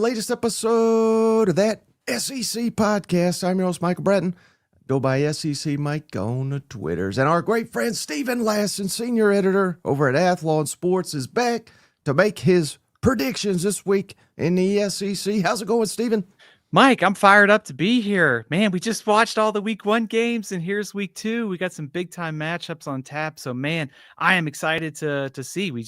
latest episode of that SEC podcast. I'm your host, Michael Breton. Go by SEC Mike on the Twitters. And our great friend Stephen Lassan, senior editor over at Athlon Sports, is back to make his predictions this week in the SEC. How's it going, Stephen? Mike, I'm fired up to be here. Man, we just watched all the week 1 games, and here's week 2. We got some big-time matchups on tap. So, man, I am excited to see. We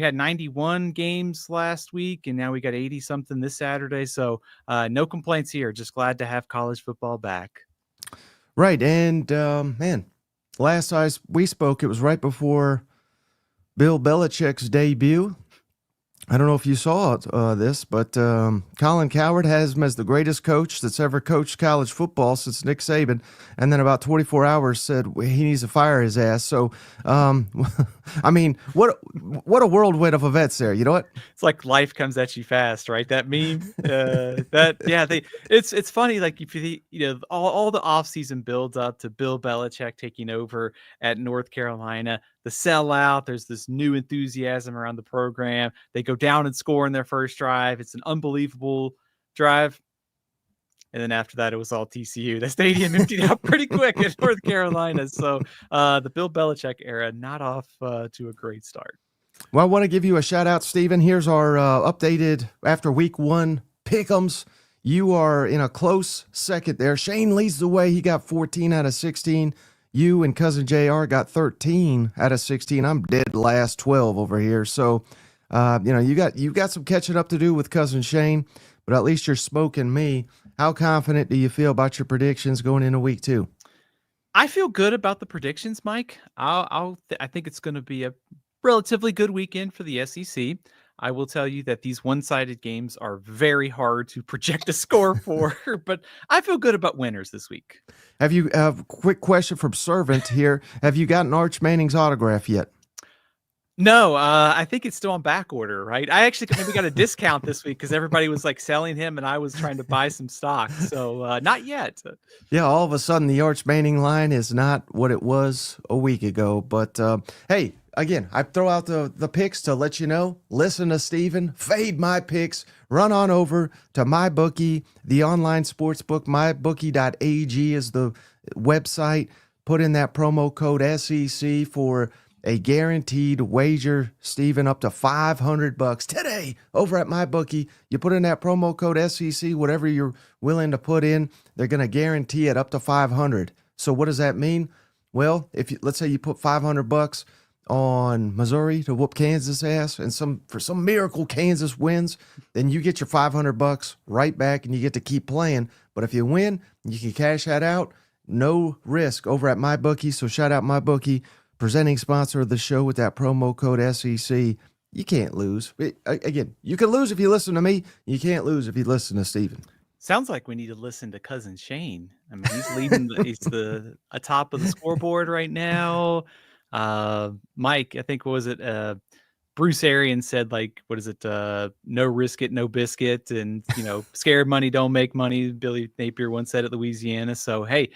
had 91 games last week, and now we got 80-something this Saturday. So, no complaints here. Just glad to have college football back. Right, and, man, last we spoke, it was right before Bill Belichick's debut. I don't know if you saw this, but Colin Cowherd has him as the greatest coach that's ever coached college football since Nick Saban, and then about 24 hours said he needs to fire his ass. So, I mean, what a whirlwind of events there. You know what? It's like life comes at you fast, right? That meme. It's funny. Like if all the offseason builds up to Bill Belichick taking over at North Carolina. The sellout, there's this new enthusiasm around the program. They go down and score in their first drive. It's an unbelievable drive. And then after that, it was all TCU. The stadium emptied out pretty quick in North Carolina. So the Bill Belichick era, not off to a great start. Well, I want to give you a shout out, Stephen. Here's our updated after week 1 pick'ems. You are in a close second there. Shane leads the way. He got 14 out of 16. You and Cousin JR got 13 out of 16. I'm dead last 12 over here. So, you've got some catching up to do with Cousin Shane, but at least you're smoking me. How confident do you feel about your predictions going into week 2? I feel good about the predictions, Mike. I think it's going to be a relatively good weekend for the SEC. I will tell you that these one-sided games are very hard to project a score for, but I feel good about winners this week. Have you, quick question from Servant here. Have you gotten Arch Manning's autograph yet? No, I think it's still on back order, right? I actually maybe got a discount this week because everybody was like selling him and I was trying to buy some stock. So not yet. Yeah, all of a sudden the Arch Manning line is not what it was a week ago. But hey, again, I throw out the picks to let you know. Listen to Steven, fade my picks, run on over to MyBookie, the online sports book. MyBookie.ag is the website. Put in that promo code SEC for a guaranteed wager, Steven, up to $500 today over at MyBookie. You put in that promo code SEC, whatever you're willing to put in, they're going to guarantee it up to $500. So what does that mean? Well, let's say you put $500 on Missouri to whoop Kansas ass, and for some miracle Kansas wins, then you get your $500 right back and you get to keep playing. But if you win, you can cash that out, no risk over at MyBookie. So shout out MyBookie, presenting sponsor of the show with that promo code SEC. You can't lose. Again, you can lose if you listen to me. You can't lose if you listen to Steven. Sounds like we need to listen to Cousin Shane. I mean, he's leading. He's atop of the scoreboard right now. Mike, I think, what was it? Bruce Arians said, like, what is it? No risk it, no biscuit. And, scared money don't make money. Billy Napier once said at Louisiana. So, hey,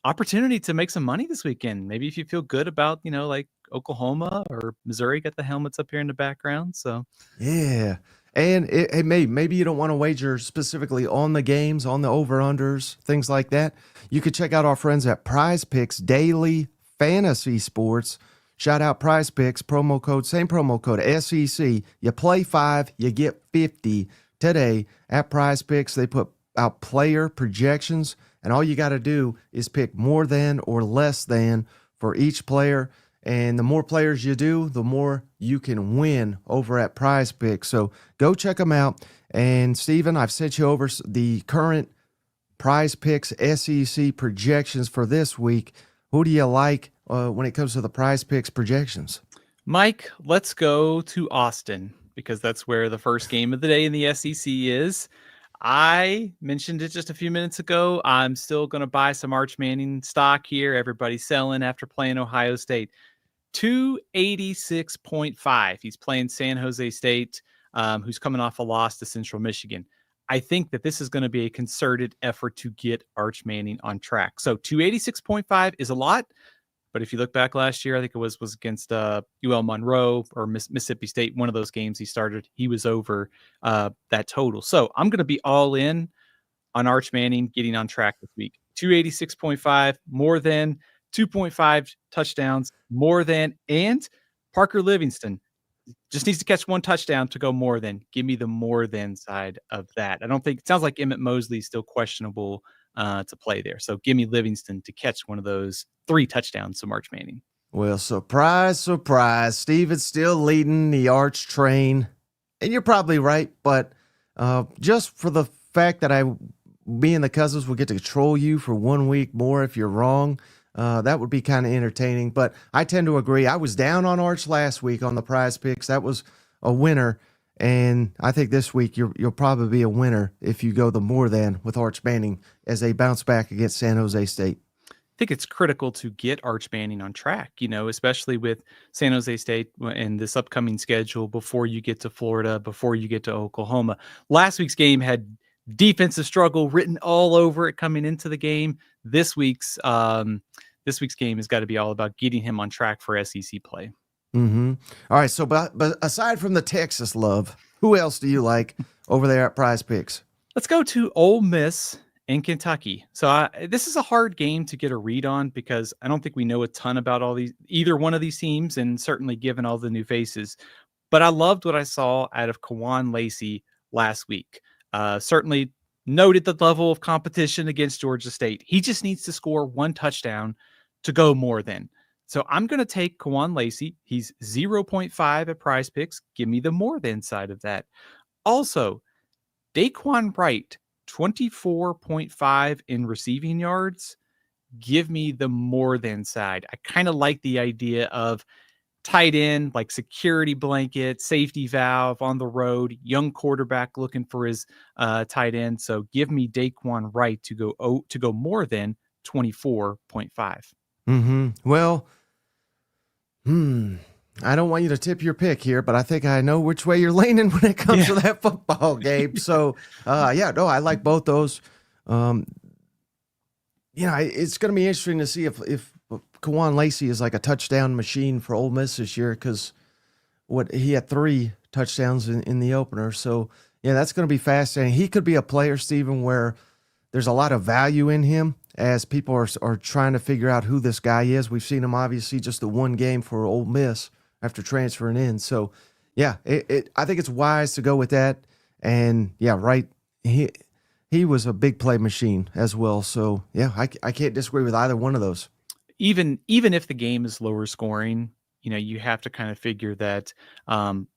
opportunity to make some money this weekend. Maybe if you feel good about, like Oklahoma or Missouri, got the helmets up here in the background. So, yeah. And maybe you don't want to wager specifically on the games, on the over-unders, things like that. You could check out our friends at PrizePicks Daily Fantasy Sports. Shout out PrizePicks, same promo code SEC. You play 5, you get 50 today at PrizePicks. They put out player projections, and all you got to do is pick more than or less than for each player. And the more players you do, the more you can win over at PrizePicks. So go check them out. And Steven, I've sent you over the current PrizePicks SEC projections for this week. Who do you like when it comes to the PrizePicks projections? Mike, let's go to Austin because that's where the first game of the day in the SEC is. I mentioned it just a few minutes ago. I'm still going to buy some Arch Manning stock here. Everybody's selling after playing Ohio State. 286.5. He's playing San Jose State, who's coming off a loss to Central Michigan. I think that this is going to be a concerted effort to get Arch Manning on track. So 286.5 is a lot, but But if you look back last year, I think it was against UL Monroe or Mississippi State. One of those games he started, he was over that total. So I'm going to be all in on Arch Manning getting on track this week. 286.5, more than 2.5 touchdowns, more than, and Parker Livingston just needs to catch one touchdown to go more than. Give me the more than side of that. I don't think it sounds like Emmett Mosley is still questionable to play there. So give me Livingston to catch one of those 3 touchdowns to Arch Manning. Well, surprise, surprise. Steven's still leading the Arch train. And you're probably right, but just for the fact that me and the cousins will get to control you for 1 week more if you're wrong, that would be kind of entertaining. But I tend to agree. I was down on Arch last week on the PrizePicks. That was a winner. And I think this week you'll probably be a winner if you go the more than with Arch Manning as they bounce back against San Jose State. I think it's critical to get Arch Manning on track, especially with San Jose State and this upcoming schedule before you get to Florida, before you get to Oklahoma. Last week's game had defensive struggle written all over it coming into the game. This week's game has got to be all about getting him on track for SEC play. Mm-hmm. All right. So, but aside from the Texas love, who else do you like over there at PrizePicks? Let's go to Ole Miss in Kentucky. So this is a hard game to get a read on because I don't think we know a ton about either one of these teams, and certainly given all the new faces. But I loved what I saw out of Kawan Lacey last week. Certainly noted the level of competition against Georgia State. He just needs to score 1 touchdown to go more than. So I'm going to take Kawan Lacey. He's 0.5 at PrizePicks. Give me the more than side of that. Also, Daquan Wright, 24.5 in receiving yards. Give me the more than side. I kind of like the idea of tight end, like security blanket, safety valve on the road, young quarterback looking for his tight end. So give me Daquan Wright to go more than 24.5. Mm-hmm. Well, I don't want you to tip your pick here, but I think I know which way you're leaning when it comes to that football game. So, I like both those. It's going to be interesting to see if Kawan Lacey is like a touchdown machine for Ole Miss this year, because he had 3 touchdowns in the opener. So, yeah, that's going to be fascinating. He could be a player, Stephen, where there's a lot of value in him as people are trying to figure out who this guy is. We've seen him obviously just the 1 game for Ole Miss after transferring in. So, yeah, I think it's wise to go with that. And, yeah, right, he was a big play machine as well. So, yeah, I can't disagree with either one of those. Even if the game is lower scoring, you have to kind of figure that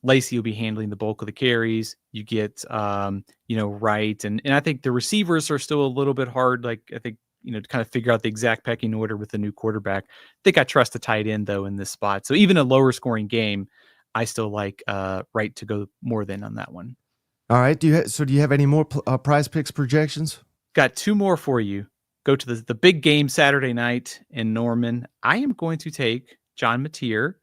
Lacey will be handling the bulk of the carries. You get, Wright. And I think the receivers are still a little bit hard. Like, I think, to kind of figure out the exact pecking order with the new quarterback. I think I trust the tight end, though, in this spot. So even a lower scoring game, I still like Wright to go more than on that one. All right. Do you have any more PrizePicks projections? Got 2 more for you. Go to the big game Saturday night in Norman. I am going to take John Mateer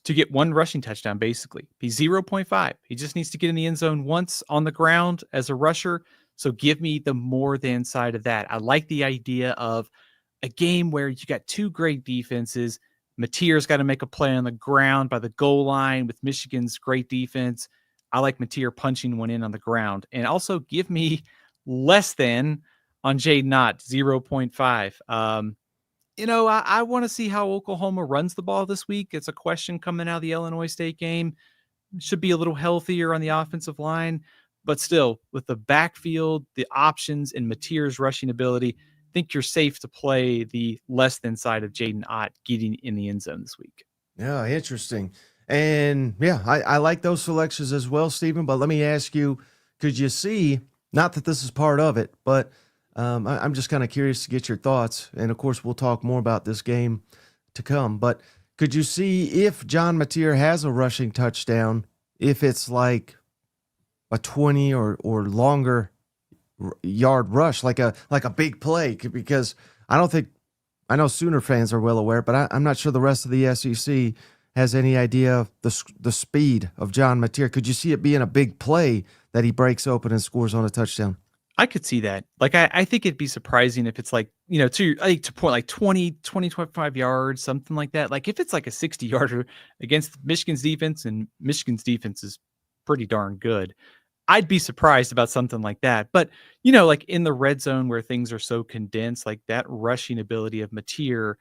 to get 1 rushing touchdown, basically. He's 0.5. He just needs to get in the end zone once on the ground as a rusher. So give me the more than side of that. I like the idea of a game where you got 2 great defenses. Mateer's got to make a play on the ground by the goal line with Michigan's great defense. I like Mateer punching one in on the ground. And also give me less than on Jaden Ott, 0.5. I want to see how Oklahoma runs the ball this week. It's a question coming out of the Illinois State game. Should be a little healthier on the offensive line, but still, with the backfield, the options, and Mateer's rushing ability, I think you're safe to play the less than side of Jaden Ott getting in the end zone this week. Yeah, interesting. And yeah, I like those selections as well, Stephen. But let me ask you, could you see, not that this is part of it, but I'm just kind of curious to get your thoughts. And of course, we'll talk more about this game to come. But could you see if John Mateer has a rushing touchdown, if it's like a 20 or longer yard rush, like a big play? Because I know Sooner fans are well aware, but I'm not sure the rest of the SEC has any idea of the speed of John Mateer. Could you see it being a big play that he breaks open and scores on a touchdown? I could see that. Like, I think it'd be surprising if it's like I think to point like 20, 25 yards, something like that. Like if it's like a 60-yarder against Michigan's defense, and Michigan's defense is pretty darn good, I'd be surprised about something like that. But, like in the red zone where things are so condensed, like that rushing ability of Mateer,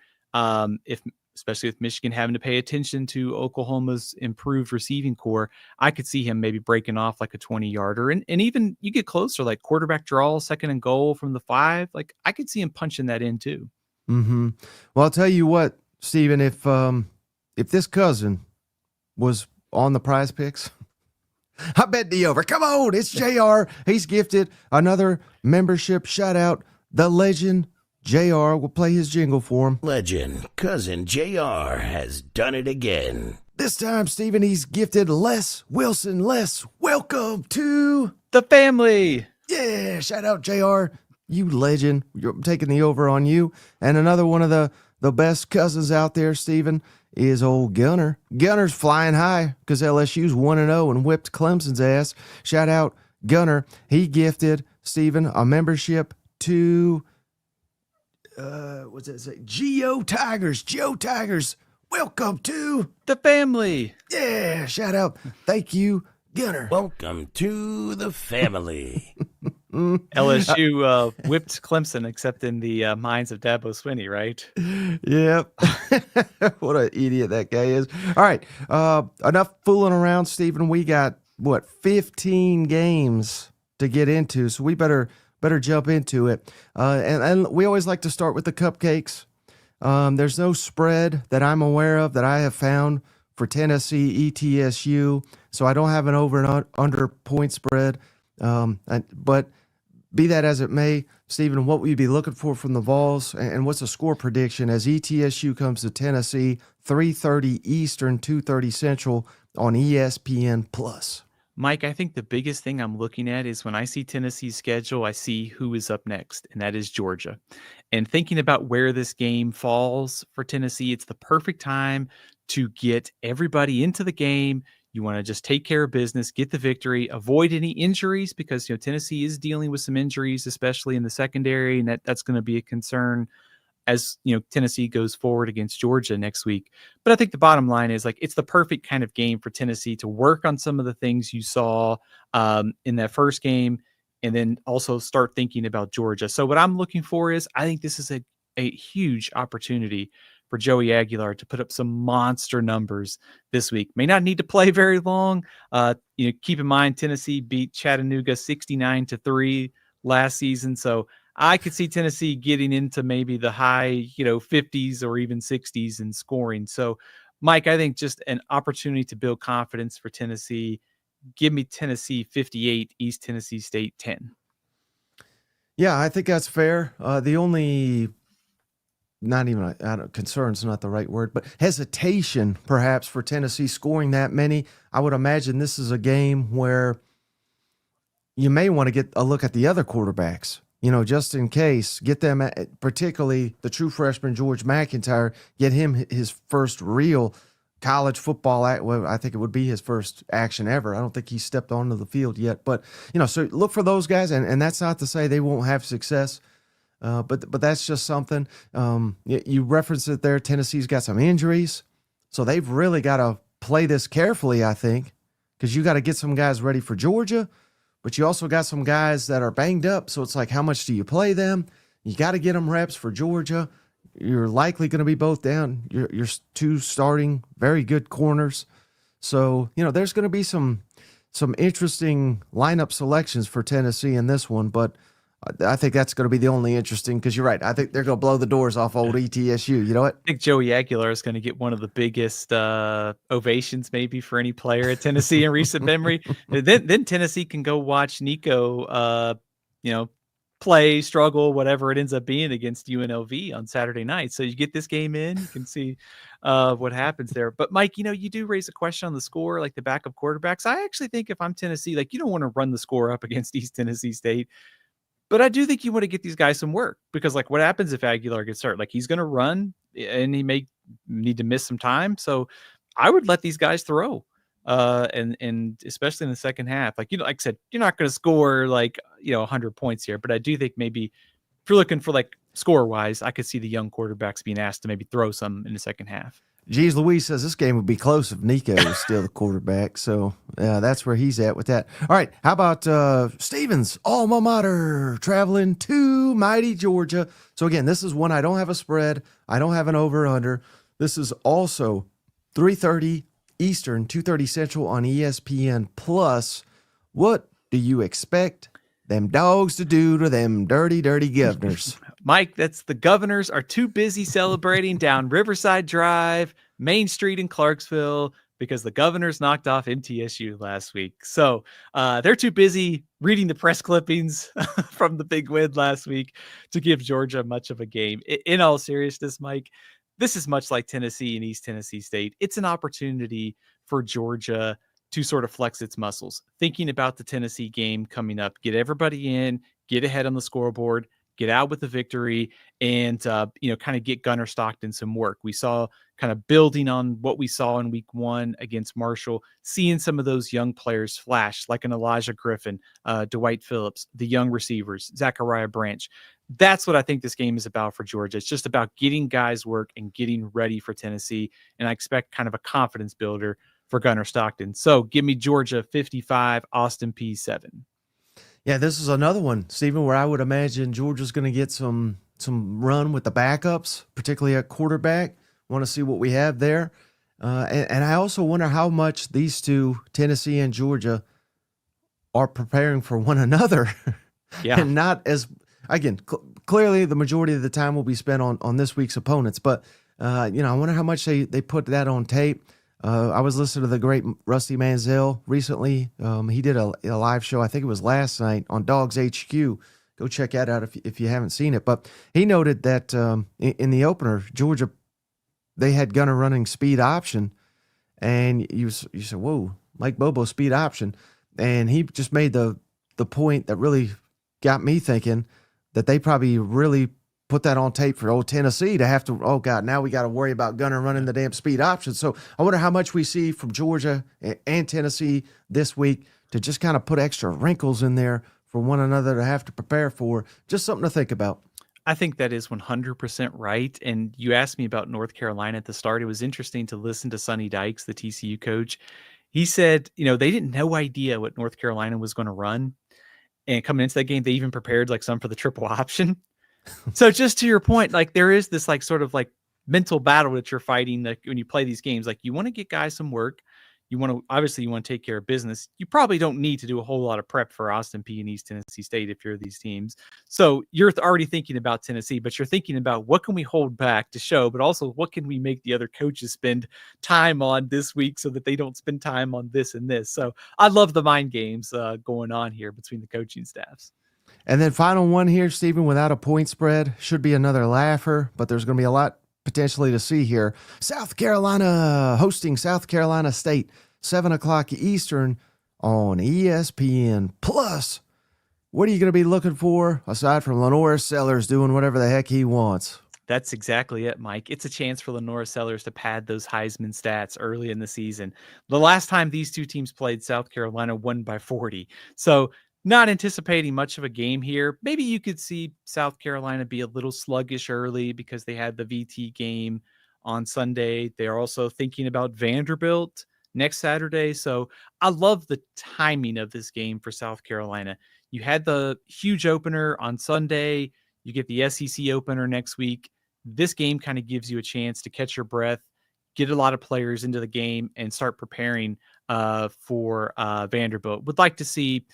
if especially with Michigan having to pay attention to Oklahoma's improved receiving core, I could see him maybe breaking off like a 20-yarder. And even you get closer, like quarterback draw, 2nd and goal from the 5. Like I could see him punching that in too. Mm-hmm. Well, I'll tell you what, Stephen, if this cousin was on the PrizePicks, I bet the over. Come on, it's JR. He's gifted another membership shout out. The legend JR will play his jingle for him. Legend, cousin JR has done it again. This time, Stephen, he's gifted Les Wilson. Les, welcome to the family. Yeah, shout out JR. You legend. You're taking the over on you. And another one of the best cousins out there, Stephen, is old Gunner. Gunner's flying high because LSU's 1-0 and whipped Clemson's ass. Shout out Gunner. He gifted Stephen a membership to what's that say? Geo Tigers. Geo Tigers. Welcome to the family. Yeah, shout out. Thank you, Gunner. Welcome to the family. LSU whipped Clemson, except in the minds of Dabo Swinney, right? Yep. What an idiot that guy is. All right. Enough fooling around, Stephen. We got, 15 games to get into, so we better jump into it. And we always like to start with the cupcakes. There's no spread that I'm aware of that I have found for Tennessee ETSU, so I don't have an over and under point spread. But be that as it may, Stephen, what will you be looking for from the Vols, and what's the score prediction as ETSU comes to Tennessee, 3:30 Eastern, 2:30 Central on ESPN+. Mike, I think the biggest thing I'm looking at is when I see Tennessee's schedule, I see who is up next, and that is Georgia. And thinking about where this game falls for Tennessee, it's the perfect time to get everybody into the game. You want to just take care of business, get the victory, avoid any injuries because Tennessee is dealing with some injuries, especially in the secondary, and that's going to be a concern as Tennessee goes forward against Georgia next week. But I think the bottom line is it's the perfect kind of game for Tennessee to work on some of the things you saw in that first game, and then also start thinking about Georgia. So what I'm looking for is I think this is a huge opportunity for Joey Aguilar to put up some monster numbers this week. May not need to play very long. Keep in mind Tennessee beat Chattanooga 69-3 last season, so I could see Tennessee getting into maybe the high, 50s or even 60s in scoring. So, Mike, I think just an opportunity to build confidence for Tennessee. Give me Tennessee 58, East Tennessee State 10. Yeah, I think that's fair. The only concern's not the right word, but hesitation perhaps for Tennessee scoring that many. I would imagine this is a game where you may want to get a look at the other quarterbacks, just in case, get them, particularly the true freshman George McIntyre, get him his first real college football. Well, I think it would be his first action ever. I don't think he's stepped onto the field yet, but so look for those guys, and that's not to say they won't have success. But that's just something. You referenced it there. Tennessee's got some injuries, so they've really got to play this carefully, I think, because you got to get some guys ready for Georgia, but you also got some guys that are banged up. So it's like, how much do you play them? You got to get them reps for Georgia. You're likely going to be both down. You're two starting very good corners, so there's going to be some interesting lineup selections for Tennessee in this one, but I think that's going to be the only interesting, because you're right. I think they're going to blow the doors off old ETSU. You know what? I think Joey Aguilar is going to get one of the biggest ovations maybe for any player at Tennessee in recent memory. Then Tennessee can go watch Nico, play, struggle, whatever it ends up being against UNLV on Saturday night. So you get this game in, you can see what happens there. But Mike, you do raise a question on the score, like the backup quarterbacks. I actually think if I'm Tennessee, you don't want to run the score up against East Tennessee State. But I do think you want to get these guys some work, because what happens if Aguilar gets hurt? He's going to run and he may need to miss some time. So I would let these guys throw. And especially in the second half, like I said, you're not going to score 100 points here, but I do think maybe if you're looking for like score wise, I could see the young quarterbacks being asked to maybe throw some in the second half. Geez, Louise says this game would be close if Nico was still the quarterback. So that's where he's at with that. All right. How about Stevens, alma mater, traveling to mighty Georgia? So, again, this is one I don't have a spread. I don't have an over-under. This is also 3:30 Eastern, 2:30 Central on ESPN+. Plus, what do you expect them dogs to do to them dirty, dirty governors? Mike, that's the Governors are too busy celebrating down Riverside Drive, Main Street in Clarksville, because the Governors knocked off ETSU last week. So they're too busy reading the press clippings from the big win last week to give Georgia much of a game. In all seriousness, Mike, this is much like Tennessee and East Tennessee State. It's an opportunity for Georgia to sort of flex its muscles, thinking about the Tennessee game coming up, get everybody in, get ahead on the scoreboard, get out with the victory, and kind of get Gunnar Stockton some work. We saw kind of building on what we saw in week 1 against Marshall, seeing some of those young players flash, like an Elijah Griffin, Dwight Phillips, the young receivers, Zachariah Branch. That's what I think this game is about for Georgia. It's just about getting guys work and getting ready for Tennessee, and I expect kind of a confidence builder for Gunnar Stockton. So give me Georgia 55, Austin Peay 7. Yeah, this is another one, Stephen, where I would imagine Georgia's going to get some run with the backups, particularly at quarterback. Want to see what we have there. And I also wonder how much these two, Tennessee and Georgia, are preparing for one another. Yeah. And not as, again, clearly the majority of the time will be spent on this week's opponents. But, I wonder how much they put that on tape. I was listening to the great Rusty Manziel recently. He did a live show, I think it was last night, on Dogs HQ. Go check that out if you haven't seen it. But he noted that in the opener, Georgia, they had Gunnar running speed option. And you said, whoa, Mike Bobo speed option. And he just made the point that really got me thinking that they probably really put that on tape for old Tennessee to have to, oh God, now we got to worry about Gunnar running the damn speed option. So I wonder how much we see from Georgia and Tennessee this week to just kind of put extra wrinkles in there for one another to have to prepare for. Just something to think about. I think that is 100% right. And you asked me about North Carolina at the start. It was interesting to listen to Sonny Dykes, the TCU coach. He said, they didn't no idea what North Carolina was going to run. And coming into that game, they even prepared like some for the triple option. So just to your point, like there is this like sort of like mental battle that you're fighting like when you play these games. Like you want to get guys some work. You want to take care of business. You probably don't need to do a whole lot of prep for Austin Peay and East Tennessee State if you're these teams. So you're already thinking about Tennessee, but you're thinking about what can we hold back to show, but also what can we make the other coaches spend time on this week so that they don't spend time on this and this. So I love the mind games going on here between the coaching staffs. And then final one here, Stephen, without a point spread, should be another laugher, but there's going to be a lot potentially to see here. South Carolina hosting South Carolina State, 7:00 Eastern on ESPN+. Plus, what are you going to be looking for aside from Lenore Sellers doing whatever the heck he wants? That's exactly it, Mike. It's a chance for Lenore Sellers to pad those Heisman stats early in the season. The last time these two teams played, South Carolina won by 40. So not anticipating much of a game here. Maybe you could see South Carolina be a little sluggish early because they had the VT game on Sunday. They're also thinking about Vanderbilt next Saturday. So I love the timing of this game for South Carolina. You had the huge opener on Sunday. You get the SEC opener next week. This game kind of gives you a chance to catch your breath, get a lot of players into the game, and start preparing for Vanderbilt. Would like to see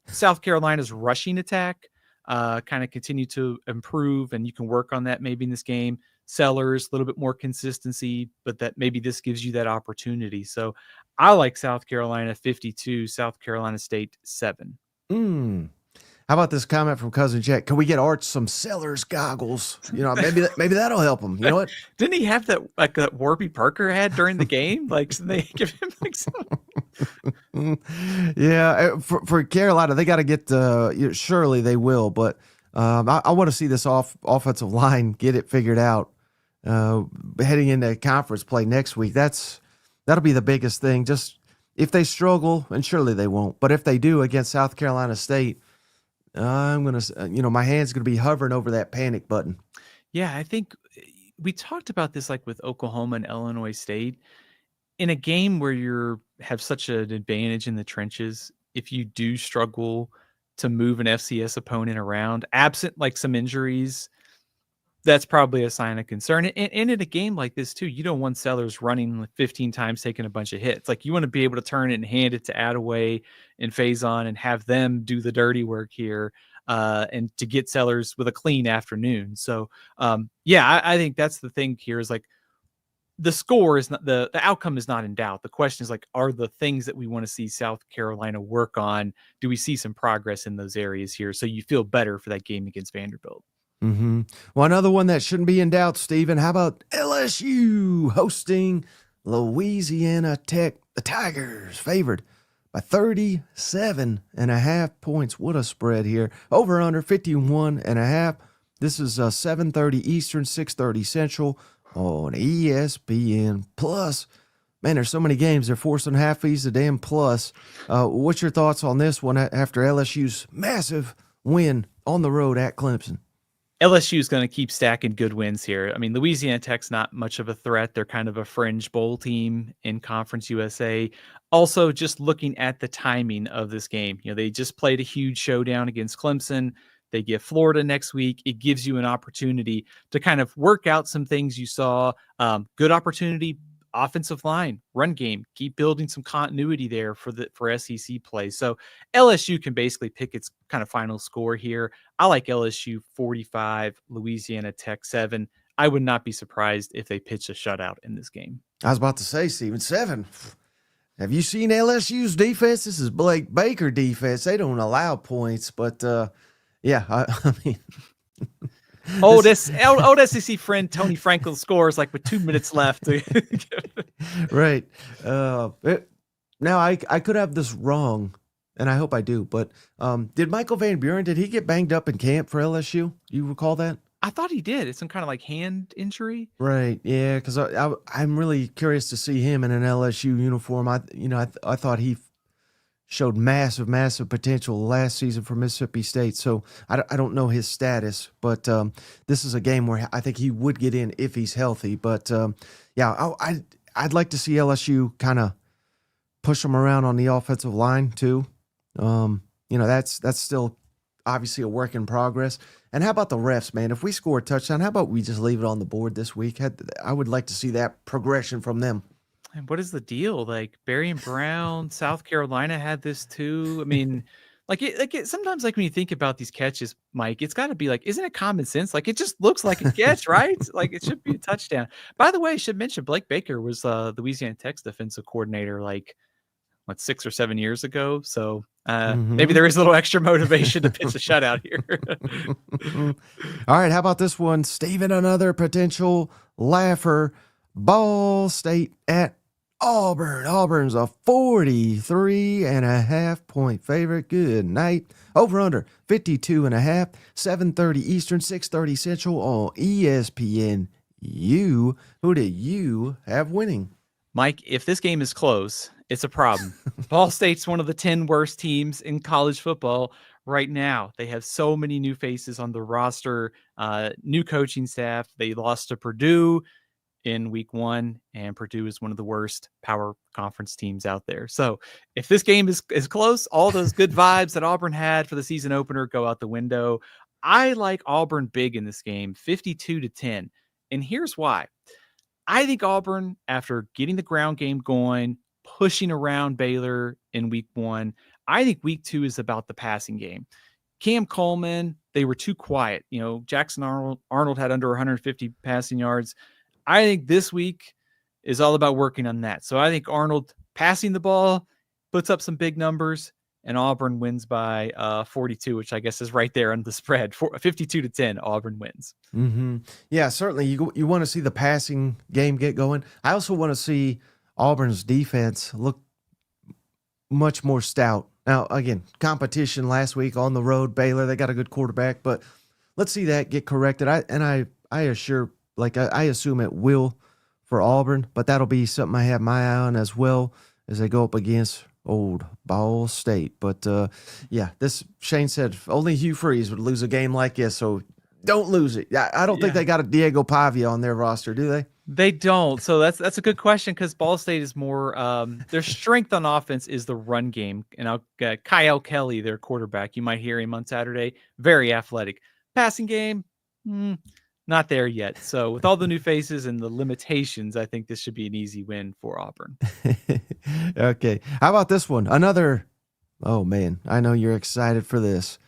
South Carolina's rushing attack kind of continue to improve, and you can work on that maybe in this game. Sellers, a little bit more consistency, but that maybe this gives you that opportunity. So I like South Carolina 52, South Carolina State 7. How about this comment from Cousin Jack? Can we get Arch some Sellers goggles? Maybe that'll help him. You know what? Didn't he have that like that Warby Parker had during the game? Like so they give him like some. Yeah, for Carolina, they got to get. Surely they will, but I want to see this offensive line get it figured out heading into conference play next week. That'll be the biggest thing. Just if they struggle, and surely they won't, but if they do against South Carolina State. I'm going to, my hand's going to be hovering over that panic button. Yeah, I think we talked about this like with Oklahoma and Illinois State. In a game where you have such an advantage in the trenches, if you do struggle to move an FCS opponent around, absent like some injuries, that's probably a sign of concern. And in a game like this too, you don't want sellers running like 15 times, taking a bunch of hits. Like you want to be able to turn it and hand it to Attaway and Faison and have them do the dirty work here, and to get sellers with a clean afternoon. So yeah, I think that's the thing here is like the score is not the outcome is not in doubt. The question is like, are the things that we want to see South Carolina work on? Do we see some progress in those areas here? So you feel better for that game against Vanderbilt. Mm-hmm. Well, another one that shouldn't be in doubt, Stephen. How about LSU hosting Louisiana Tech? The Tigers favored by 37.5 points. What a spread here. Over under 51.5. This is 7:30 Eastern, 6:30 Central on ESPN Plus. Man, there's so many games. They're forcing half these a damn plus. What's your thoughts on this one after LSU's massive win on the road at Clemson? LSU is going to keep stacking good wins here. I mean, Louisiana Tech's not much of a threat. They're kind of a fringe bowl team in Conference USA. Also, just looking at the timing of this game, they just played a huge showdown against Clemson. They get Florida next week. It gives you an opportunity to kind of work out some things you saw. Good opportunity, offensive line, run game, keep building some continuity there for SEC play. So LSU can basically pick its kind of final score here. I like LSU 45, Louisiana Tech 7. I would not be surprised if they pitch a shutout in this game. I was about to say, Steven, 7. Have you seen LSU's defense? This is Blake Baker defense. They don't allow points, but yeah, I mean. Old SEC friend Tony Franklin scores like with 2 minutes left. Right. Now I could have this wrong, and I hope I do, but did Michael Van Buren, did he get banged up in camp for LSU? Do you recall that? I thought he did. It's some kind of like hand injury. Right. Yeah, because I'm really curious to see him in an LSU uniform. I thought he showed massive potential last season for Mississippi State. So I don't know his status, but this is a game where I think he would get in if he's healthy. But yeah, I'd like to see LSU kind of push them around on the offensive line too. That's still obviously a work in progress. And how about the refs, man? If we score a touchdown, how about we just leave it on the board this week? I would like to see that progression from them. And what is the deal? Like Barry and Brown, South Carolina had this too. I mean, sometimes like when you think about these catches, Mike, it's got to be like, isn't it common sense? Like it just looks like a catch, right? Like it should be a touchdown. By the way, I should mention Blake Baker was Louisiana Tech's defensive coordinator like 6 or 7 years ago. So maybe there is a little extra motivation to pitch a shutout here. All right, how about this one, Stephen? Another potential laugher. Ball State at Auburn. Auburn's a 43.5 point favorite. Good night. Over under 52.5. 7:30 Eastern, 6:30 Central on ESPN. Who do you have winning? Mike, if this game is close, it's a problem. Ball State's one of the 10 worst teams in college football right now. They have so many new faces on the roster, new coaching staff. They lost to Purdue in week 1, and Purdue is one of the worst power conference teams out there. So if this game is close, all those good vibes that Auburn had for the season opener go out the window. I like Auburn big in this game, 52-10. And here's why. I think Auburn, after getting the ground game going, pushing around Baylor in week 1, I think week 2 is about the passing game. Cam Coleman, they were too quiet. Jackson Arnold had under 150 passing yards. I think this week is all about working on that. So I think Arnold passing the ball puts up some big numbers, and Auburn wins by 42, which I guess is right there on the spread. 52-10, Auburn wins. Mm-hmm. Yeah, certainly. You want to see the passing game get going. I also want to see Auburn's defense look much more stout. Now, again, competition last week on the road, Baylor, they got a good quarterback, but let's see that get corrected. I assume it will for Auburn, but that'll be something I have my eye on as well as they go up against old Ball State. But yeah, this Shane said only Hugh Freeze would lose a game like this, so don't lose it. I don't think Yeah. they got a Diego Pavia on their roster, do they? They don't. So that's a good question because Ball State is more their strength on offense is the run game. And I'll Kyle Kelly, their quarterback. You might hear him on Saturday. Very athletic. Passing game, not there yet. So with all the new faces and the limitations, I think this should be an easy win for Auburn. Okay. How about this one? Another. Oh man, I know you're excited for this.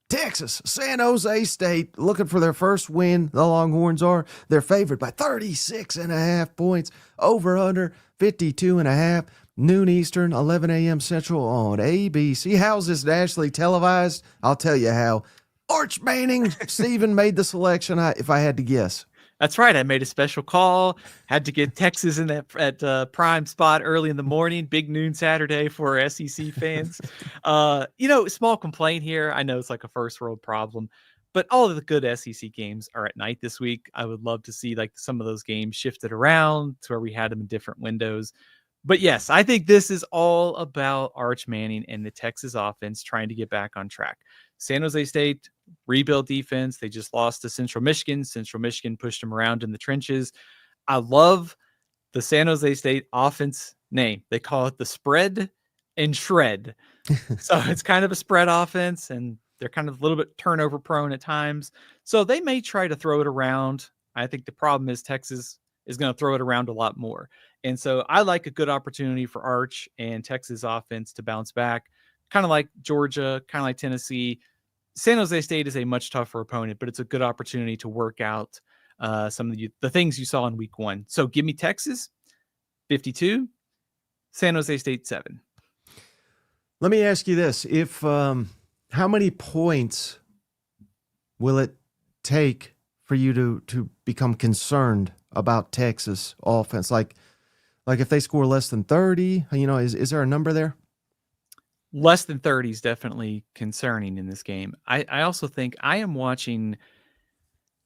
Texas, San Jose State, looking for their first win. The Longhorns are. They're favored by 36.5 points. Over under 52.5. Noon Eastern, 11 a.m. Central on ABC. How's this nationally televised? I'll tell you how. Arch Manning, Stephen made the selection, if I had to guess. That's right. I made a special call. Had to get Texas in that prime spot early in the morning. Big noon Saturday for SEC fans. Small complaint here. I know it's like a first world problem, but all of the good SEC games are at night this week. I would love to see like some of those games shifted around to where we had them in different windows. But yes, I think this is all about Arch Manning and the Texas offense trying to get back on track. San Jose State, rebuild defense. They just lost to Central Michigan. Central Michigan pushed them around in the trenches. I love the San Jose State offense name. They call it the spread and shred. So it's kind of a spread offense, and they're kind of a little bit turnover prone at times. So they may try to throw it around. I think the problem is Texas is going to throw it around a lot more. And so I like a good opportunity for Arch and Texas offense to bounce back, kind of like Georgia, kind of like Tennessee. San Jose State is a much tougher opponent, but it's a good opportunity to work out some of the things you saw in week one. So give me Texas, 52, San Jose State, 7. Let me ask you this. How many points will it take for you to become concerned about Texas offense? Like if they score less than 30, is there a number there? Less than 30 is definitely concerning in this game. I also think I am watching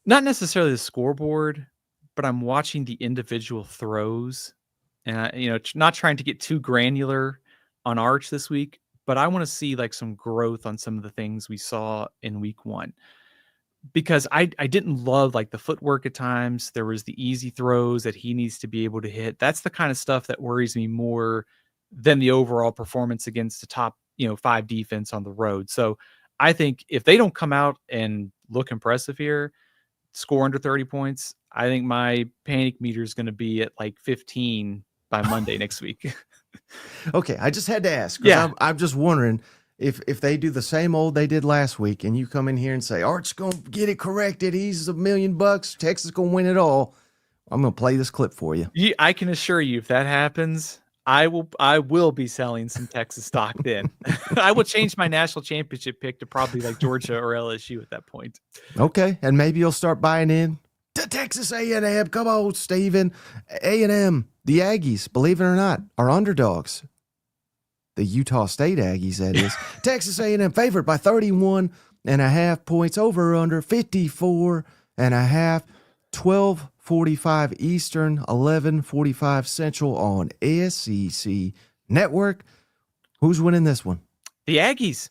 not necessarily the scoreboard, but I'm watching the individual throws, and not trying to get too granular on Arch this week, but I want to see like some growth on some of the things we saw in week one, because I didn't love like the footwork at times. There was the easy throws that he needs to be able to hit. That's the kind of stuff that worries me more than the overall performance against the top, 5 defense on the road. So I think if they don't come out and look impressive here, score under 30 points, I think my panic meter is going to be at like 15 by Monday next week. Okay, I just had to ask. Yeah. I'm just wondering if they do the same old they did last week, and you come in here and say, Art's going to get it corrected. He's $1 million. Texas going to win it all. I'm going to play this clip for you. I can assure you, if that happens, I will be selling some Texas stock then. I will change my national championship pick to probably like Georgia or LSU at that point. Okay, and maybe you'll start buying in to Texas A&M. Come on, Steven. A&M, the Aggies, believe it or not, are underdogs. The Utah State Aggies, that is. Texas A&M favored by 31.5 points, over or under 54.5, 12:45 Eastern, 11:45 Central on SEC Network. Who's winning this one? The Aggies.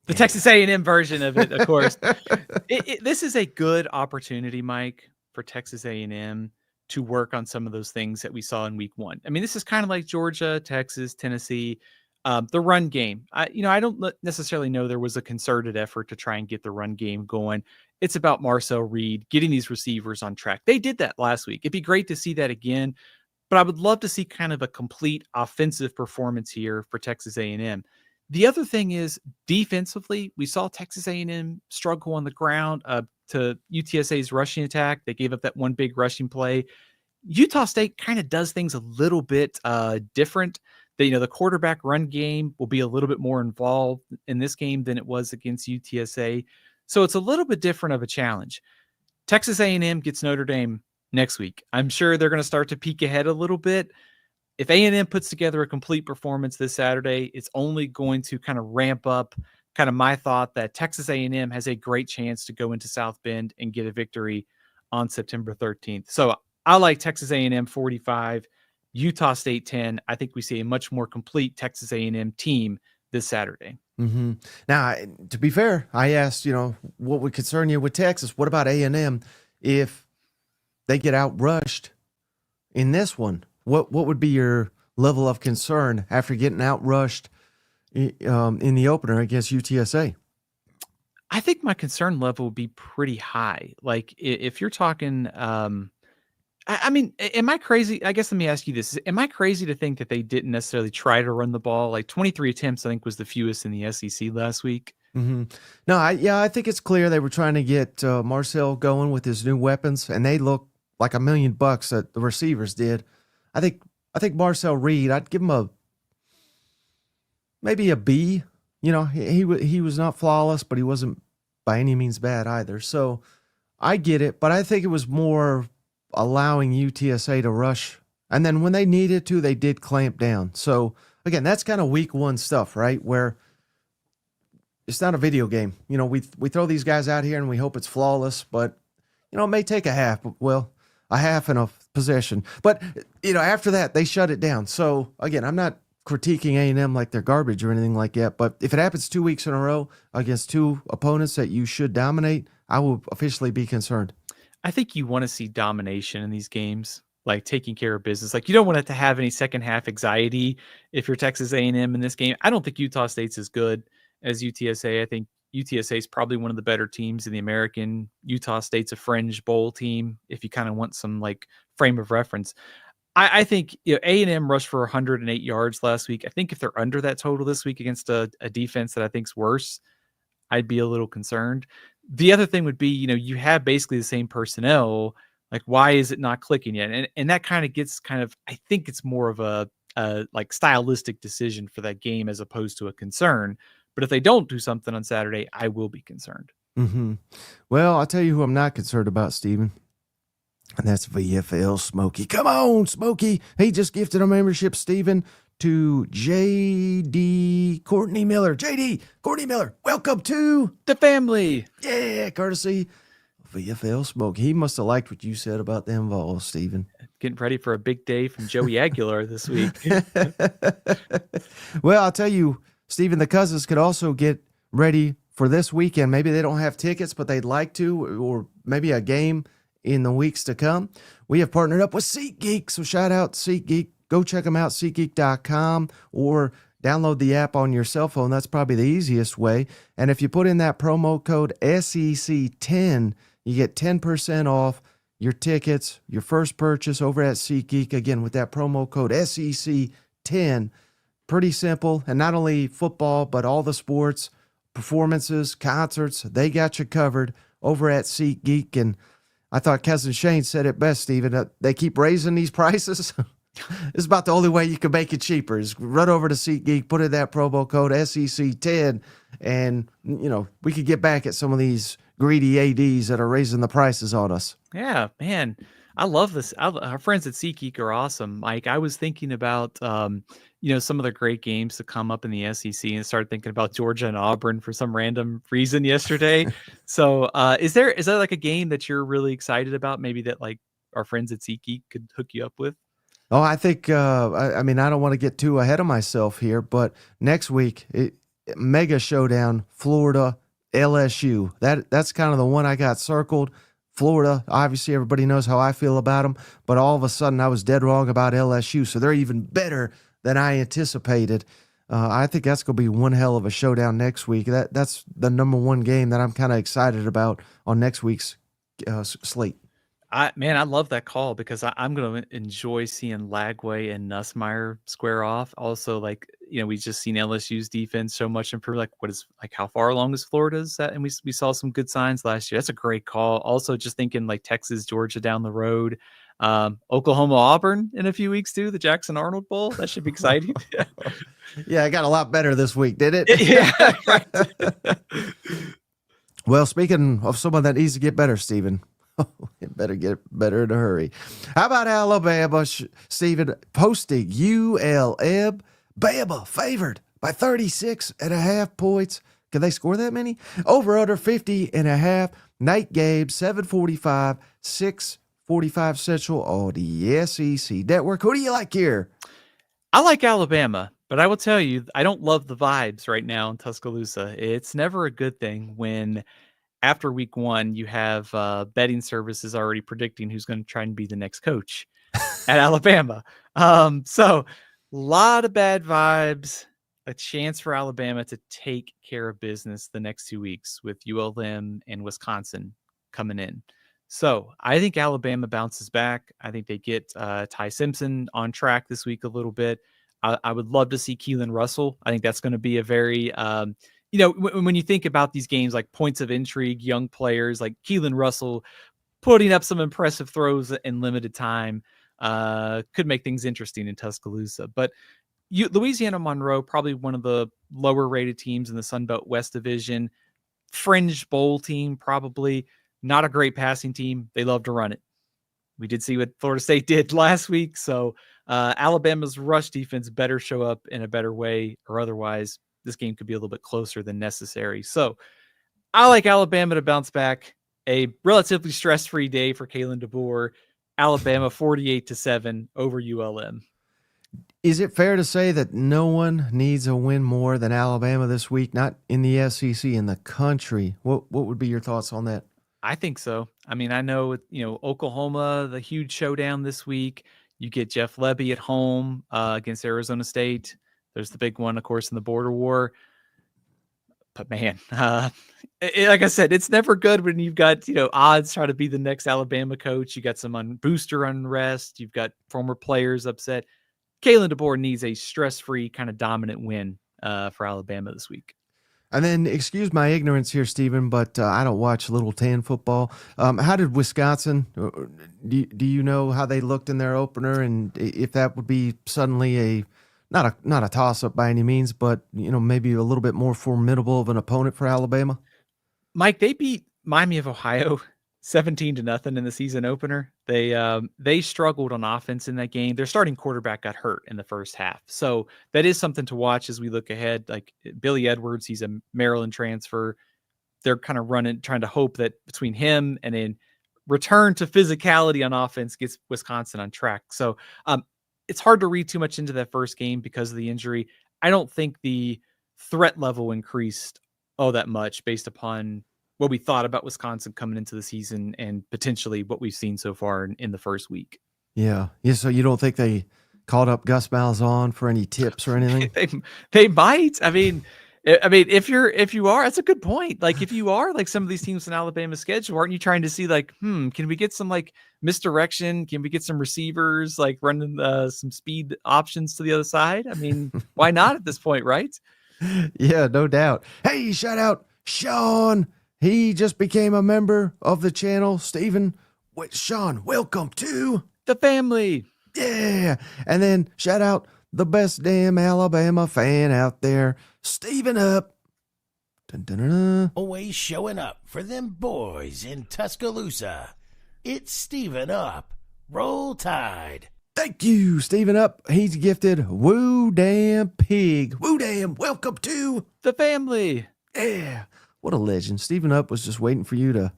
The Texas A&M version of it, of course. This is a good opportunity, Mike, for Texas A&M to work on some of those things that we saw in week one. I mean, this is kind of like Georgia, Texas, Tennessee, the run game. I don't necessarily know there was a concerted effort to try and get the run game going. It's about Marcel Reed getting these receivers on track. They did that last week. It'd be great to see that again, but I would love to see kind of a complete offensive performance here for Texas A&M. The other thing is defensively, we saw Texas A&M struggle on the ground to UTSA's rushing attack. They gave up that one big rushing play. Utah State kind of does things a little bit different. The quarterback run game will be a little bit more involved in this game than it was against UTSA. So it's a little bit different of a challenge. Texas A&M gets Notre Dame next week. I'm sure they're going to start to peek ahead a little bit. If A&M puts together a complete performance this Saturday, it's only going to kind of ramp up kind of my thought that Texas A&M has a great chance to go into South Bend and get a victory on September 13th. So I like Texas A&M 45, Utah State 10. I think we see a much more complete Texas A&M team this Saturday. Mm-hmm. Now, to be fair, I asked, what would concern you with Texas? What about A&M if they get outrushed in this one? What would be your level of concern after getting outrushed in the opener against UTSA? I think my concern level would be pretty high. Like if you're talking, I mean, am I crazy? I guess let me ask you this. Am I crazy to think that they didn't necessarily try to run the ball? Like 23 attempts, I think was the fewest in the SEC last week. Mm-hmm. No, I think it's clear they were trying to get Marcel going with his new weapons, and they look like $1 million that the receivers did. I think Marcel Reed, I'd give him maybe a B. He was not flawless, but he wasn't by any means bad either. So I get it, but I think it was more allowing UTSA to rush. And then when they needed to, they did clamp down. So again, that's kind of week one stuff, right? Where it's not a video game. We throw these guys out here and we hope it's flawless, but it may take a half and a possession. But after that, they shut it down. So again, I'm not critiquing A&M like they're garbage or anything like that, but if it happens 2 weeks in a row against two opponents that you should dominate, I will officially be concerned. I think you want to see domination in these games, like taking care of business. Like you don't want it to have any second half anxiety if you're Texas A&M in this game. I don't think Utah State's as good as UTSA. I think UTSA is probably one of the better teams in the American. Utah State's a fringe bowl team if you kind of want some like frame of reference. I think A&M rushed for 108 yards last week. I think if they're under that total this week against a defense that I think's worse, I'd be a little concerned. The other thing would be, you have basically the same personnel. Like, why is it not clicking yet? And that kind of gets I think it's more of a like stylistic decision for that game as opposed to a concern. But if they don't do something on Saturday, I will be concerned. Mm-hmm. Well, I'll tell you who I'm not concerned about, Stephen. And that's VFL Smokey. Come on, Smokey. He just gifted a membership, Stephen, to JD Courtney Miller. JD Courtney Miller, welcome to the family. Yeah, courtesy VFL Smokey. He must have liked what you said about them Vols, Stephen. Getting ready for a big day from Joey Aguilar this week. Well, I'll tell you, Stephen, the Cousins could also get ready for this weekend. Maybe they don't have tickets, but they'd like to, or maybe a game in the weeks to come. We have partnered up with SeatGeek, so shout out SeatGeek. Go check them out, SeatGeek.com, or download the app on your cell phone. That's probably the easiest way. And if you put in that promo code SEC10, you get 10% off your tickets, your first purchase over at SeatGeek. Again, with that promo code SEC10. Pretty simple. And not only football, but all the sports, performances, concerts, they got you covered over at SeatGeek. And I thought Cousin Shane said it best, Stephen. They keep raising these prices. It's about the only way you can make it cheaper is run over to SeatGeek, put in that promo code SEC10, and, we could get back at some of these greedy ADs that are raising the prices on us. Yeah, man. I love this. Our friends at SeatGeek are awesome. Mike, I was thinking about, some of the great games to come up in the SEC and started thinking about Georgia and Auburn for some random reason yesterday. So is there like a game that you're really excited about? Maybe that like our friends at SeatGeek could hook you up with? Oh, I think, I don't want to get too ahead of myself here, but next week, mega showdown, Florida, LSU. That's kind of the one I got circled. Florida, obviously everybody knows how I feel about them, but all of a sudden I was dead wrong about LSU, so they're even better than I anticipated. I think that's going to be one hell of a showdown next week. That's the number one game that I'm kind of excited about on next week's slate. I love that call because I'm going to enjoy seeing Lagway and Nussmeier square off. Also, we just seen LSU's defense so much improve. How far along is Florida's at? And we saw some good signs last year. That's a great call. Also, just thinking like Texas, Georgia down the road, Oklahoma, Auburn in a few weeks too. The Jackson Arnold Bowl. That should be exciting. Yeah, it got a lot better this week, did it? Yeah. Well, speaking of someone that needs to get better, Stephen. It better get better in a hurry. How about Alabama, Stephen, posting ULM? Bama favored by 36.5 points. Can they score that many? Over under 50.5. Night game, 7:45, 6:45 Central on the SEC Network. Who do you like here? I like Alabama, but I will tell you, I don't love the vibes right now in Tuscaloosa. It's never a good thing when after week 1, you have betting services already predicting who's going to try and be the next coach at Alabama. So a lot of bad vibes, a chance for Alabama to take care of business the next 2 weeks with ULM and Wisconsin coming in. So I think Alabama bounces back. I think they get Ty Simpson on track this week a little bit. I would love to see Keelan Russell. I think that's going to be a very, when you think about these games like points of intrigue, young players like Keelan Russell putting up some impressive throws in limited time could make things interesting in Tuscaloosa. But Louisiana Monroe, probably one of the lower rated teams in the Sun Belt West Division, fringe bowl team, probably not a great passing team. They love to run it. We did see what Florida State did last week. So Alabama's rush defense better show up in a better way, or otherwise this game could be a little bit closer than necessary. So I like Alabama to bounce back. A relatively stress-free day for Kalen DeBoer. Alabama 48-7 over ULM. Is it fair to say that no one needs a win more than Alabama this week? Not in the SEC, in the country. What would be your thoughts on that? I think so. I mean, I know, Oklahoma, the huge showdown this week. You get Jeff Lebby at home against Arizona State. There's the big one, of course, in the border war. But man, like I said, it's never good when you've got, odds trying to be the next Alabama coach. You got some booster unrest. You've got former players upset. Kalen DeBoer needs a stress-free kind of dominant win for Alabama this week. And then, excuse my ignorance here, Stephen, but I don't watch Little 10 football. How did Wisconsin, do you know how they looked in their opener, and if that would be suddenly not a toss-up by any means, but maybe a little bit more formidable of an opponent for Alabama? Mike, they beat Miami of Ohio 17-0 in the season opener. They struggled on offense in that game. Their starting quarterback got hurt in the first half. So that is something to watch as we look ahead. Like Billy Edwards, he's a Maryland transfer. They're kind of trying to hope that between him and then return to physicality on offense gets Wisconsin on track. So it's hard to read too much into that first game because of the injury. I don't think the threat level increased all that much based upon what we thought about Wisconsin coming into the season and potentially what we've seen so far in the first week. Yeah. So you don't think they called up Gus Malzahn for any tips or anything? they might. I mean, if you are, that's a good point. Like if you are like some of these teams in Alabama's schedule, aren't you trying to see like, can we get some like misdirection? Can we get some receivers like running some speed options to the other side? I mean, why not at this point, right? Yeah, no doubt. Hey, shout out Sean. He just became a member of the channel. Stephen, Sean, welcome to the family. Yeah. And then shout out the best damn Alabama fan out there, Stephen Up. Dun, dun, dun, dun. Always showing up for them boys in Tuscaloosa. It's Stephen Up. Roll Tide. Thank you, Stephen Up. He's gifted Woo Damn Pig. Woo Damn, welcome to the family. Yeah. What a legend. Stephen Up was just waiting for you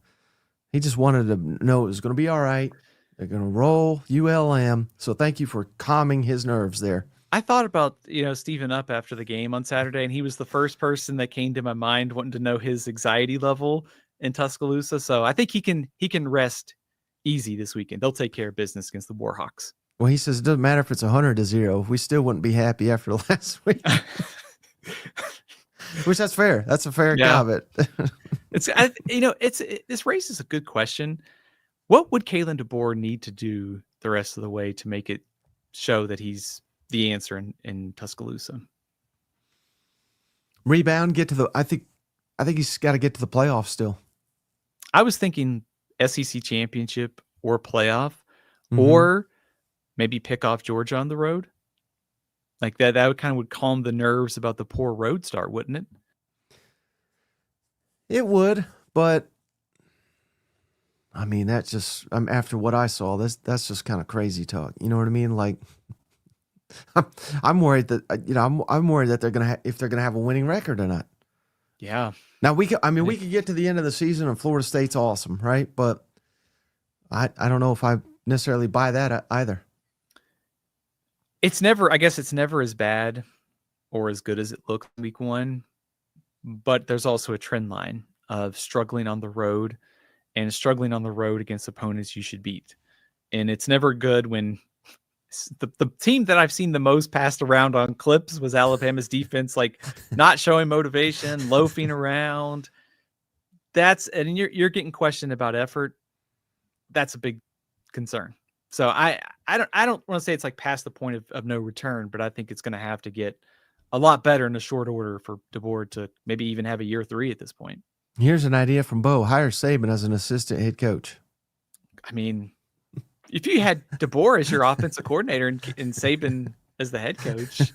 he just wanted to know it was going to be all right. They're going to roll ULM. So thank you for calming his nerves there. I thought about, Stephen Up after the game on Saturday, and he was the first person that came to my mind wanting to know his anxiety level in Tuscaloosa. So I think he can rest easy this weekend. They'll take care of business against the Warhawks. Well, he says it doesn't matter if it's 100-0. We still wouldn't be happy after last week. Which that's fair. That's a fair comment. This raises a good question. What would Kalen DeBoer need to do the rest of the way to make it show that he's the answer in Tuscaloosa? Rebound, I think he's got to get to the playoffs still. I was thinking SEC championship or playoff, or maybe pick off Georgia on the road. Like that would calm the nerves about the poor road start, wouldn't it? It would, but I mean, that's just after what I saw, that's just kind of crazy talk. You know what I mean? Like, I'm worried that I'm worried that if they're gonna have a winning record or not. Yeah. Now we could get to the end of the season and Florida State's awesome, right? But I don't know if I necessarily buy that either. I guess it's never as bad or as good as it looked week one, but there's also a trend line of struggling on the road and struggling on the road against opponents you should beat. And it's never good when the team that I've seen the most passed around on clips was Alabama's defense, like not showing motivation, loafing around. And you're getting questioned about effort. That's a big concern. So I don't want to say it's like past the point of no return, but I think it's going to have to get a lot better in a short order for DeBoer to maybe even have a year 3 at this point. Here's an idea from Bo: hire Saban as an assistant head coach. I mean, if you had DeBoer as your offensive coordinator and Saban as the head coach,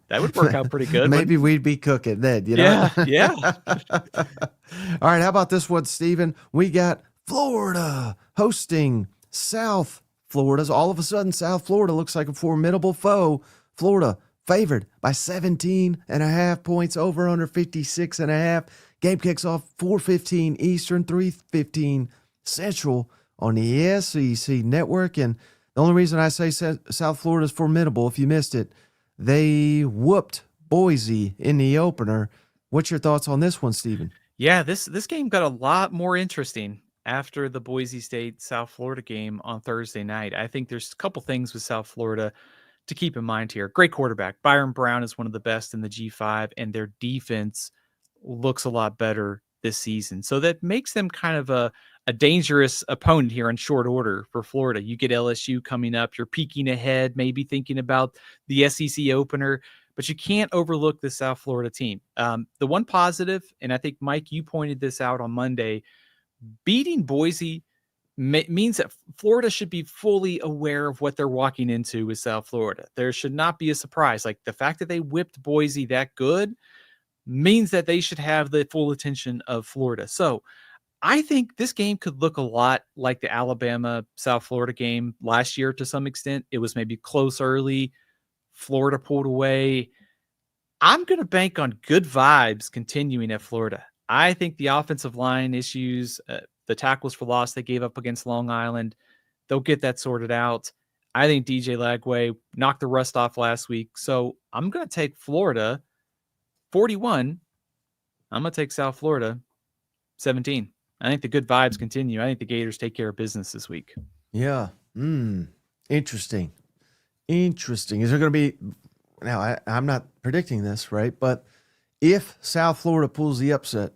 that would work out pretty good. Maybe we'd be cooking then, you know? Yeah. All right, how about this one, Steven? We got Florida hosting South Florida. All of a sudden, South Florida looks like a formidable foe. Florida favored by 17.5 points, over under 56.5. Game kicks off 4:15 Eastern, 3:15 Central on the SEC network. And the only reason I say South Florida is formidable, if you missed it, they whooped Boise in the opener. What's your thoughts on this one, Steven? Yeah, this game got a lot more interesting after the Boise State South Florida game on Thursday night. I think there's a couple things with South Florida to keep in mind here. Great quarterback. Byron Brown is one of the best in the G5, and their defense looks a lot better this season. So that makes them kind of a dangerous opponent here in short order for Florida. You get LSU coming up. You're peeking ahead, maybe thinking about the SEC opener, but you can't overlook the South Florida team. The one positive, and I think, Mike, you pointed this out on Monday, beating Boise means that Florida should be fully aware of what they're walking into with South Florida. There should not be a surprise. Like the fact that they whipped Boise that good means that they should have the full attention of Florida. So I think this game could look a lot like the Alabama-South Florida game last year to some extent. It was maybe close early. Florida pulled away. I'm going to bank on good vibes continuing at Florida. I think the offensive line issues, the tackles for loss they gave up against Long Island, they'll get that sorted out. I think DJ Lagway knocked the rust off last week. So I'm going to take Florida 41. I'm going to take South Florida 17. I think the good vibes continue. I think the Gators take care of business this week. Yeah. Interesting. Is there going to be, now I'm not predicting this, right? But if South Florida pulls the upset,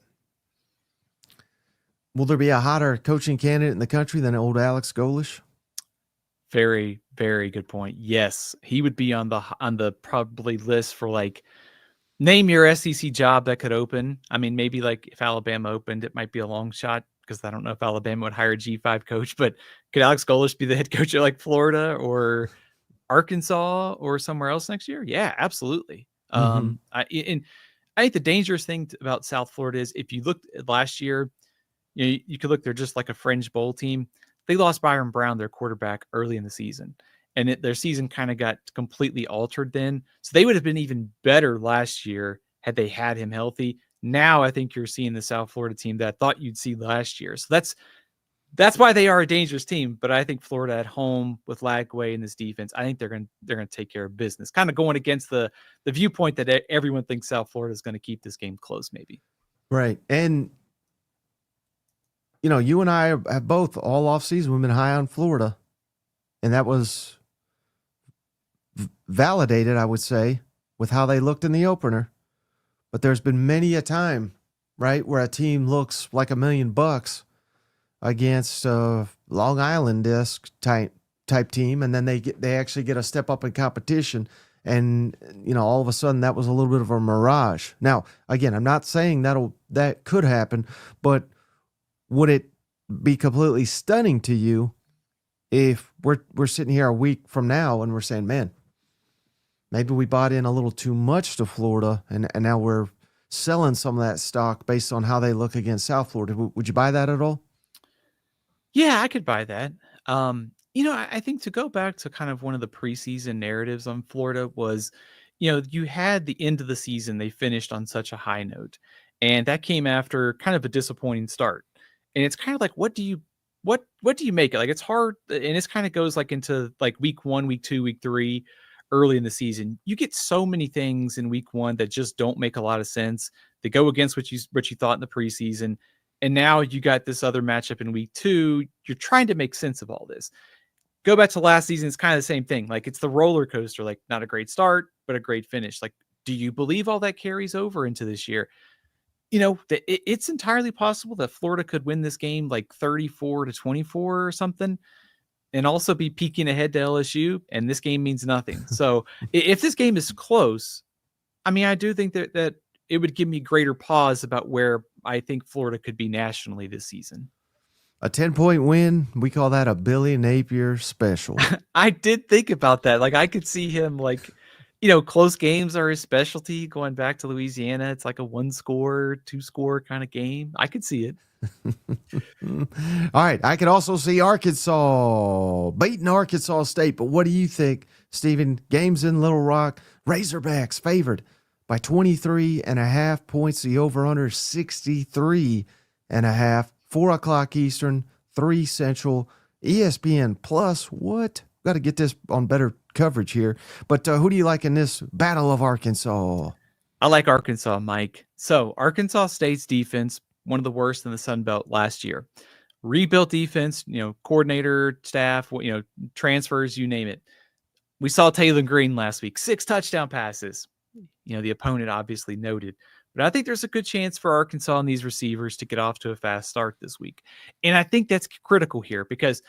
will there be a hotter coaching candidate in the country than old Alex Golish? Very, very good point. Yes, he would be on the probably list for like name your SEC job that could open. I mean, maybe like if Alabama opened, it might be a long shot because I don't know if Alabama would hire a G5 coach, but could Alex Golish be the head coach at like Florida or Arkansas or somewhere else next year? Yeah, absolutely. I think the dangerous thing about South Florida is if you looked at last year, you could look, they're just like a fringe bowl team. They lost Byron Brown, their quarterback, early in the season. And their season kind of got completely altered then. So they would have been even better last year had they had him healthy. Now I think you're seeing the South Florida team that I thought you'd see last year. So that's why they are a dangerous team. But I think Florida at home with Lagway and this defense, I think they're going to take care of business. Kind of going against the viewpoint that everyone thinks South Florida is going to keep this game close, maybe. Right. And you and I have both all offseason we've been high on Florida, and that was validated, I would say, with how they looked in the opener. But there's been many a time, right, where a team looks like $1 million against a Long Island-esque type team, and then they actually get a step up in competition, and all of a sudden that was a little bit of a mirage. Now, again, I'm not saying that could happen, but would it be completely stunning to you if we're sitting here a week from now and we're saying, man, maybe we bought in a little too much to Florida, and now we're selling some of that stock based on how they look against South Florida? Would you buy that at all? Yeah, I could buy that. I think to go back to kind of one of the preseason narratives on Florida was, you had the end of the season, they finished on such a high note, and that came after kind of a disappointing start. And it's kind of like, what do you what do you make it? Like, it's hard, and this kind of goes like into like week 1, week 2, week 3, early in the season. You get so many things in week 1 that just don't make a lot of sense. They go against what you thought in the preseason, and now you got this other matchup in week 2. You're trying to make sense of all this. Go back to last season, it's kind of the same thing. Like, it's the roller coaster, like not a great start, but a great finish. Like, do you believe all that carries over into this year? It's entirely possible that Florida could win this game like 34-24 or something, and also be peeking ahead to LSU, and this game means nothing. So if this game is close, I mean, I do think that it would give me greater pause about where I think Florida could be nationally this season. A 10-point win, we call that a Billy Napier special. I did think about that. Like, I could see him like, close games are his specialty. Going back to Louisiana, it's like a 1-score, 2-score kind of game. I could see it. All right. I could also see Arkansas beating Arkansas State. But what do you think, Stephen? Games in Little Rock, Razorbacks favored by 23.5 points. The over-under 63.5. 4 o'clock Eastern, 3 Central, ESPN Plus. What? Got to get this on better coverage here. But who do you like in this Battle of Arkansas? I like Arkansas, Mike. So Arkansas State's defense, one of the worst in the Sun Belt last year. Rebuilt defense, coordinator, staff, transfers, you name it. We saw Taylor Green last week, 6 touchdown passes. The opponent obviously noted. But I think there's a good chance for Arkansas and these receivers to get off to a fast start this week. And I think that's critical here because,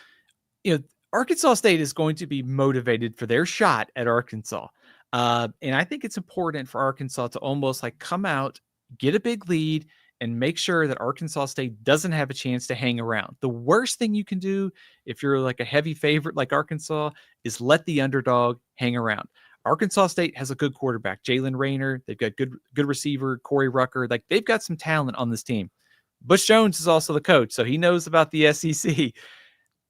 Arkansas State is going to be motivated for their shot at Arkansas. And I think it's important for Arkansas to almost like come out, get a big lead, and make sure that Arkansas State doesn't have a chance to hang around. The worst thing you can do if you're like a heavy favorite like Arkansas is let the underdog hang around. Arkansas State has a good quarterback, Jalen Rayner. They've got good receiver, Corey Rucker. Like, they've got some talent on this team. Butch Jones is also the coach, so he knows about the SEC.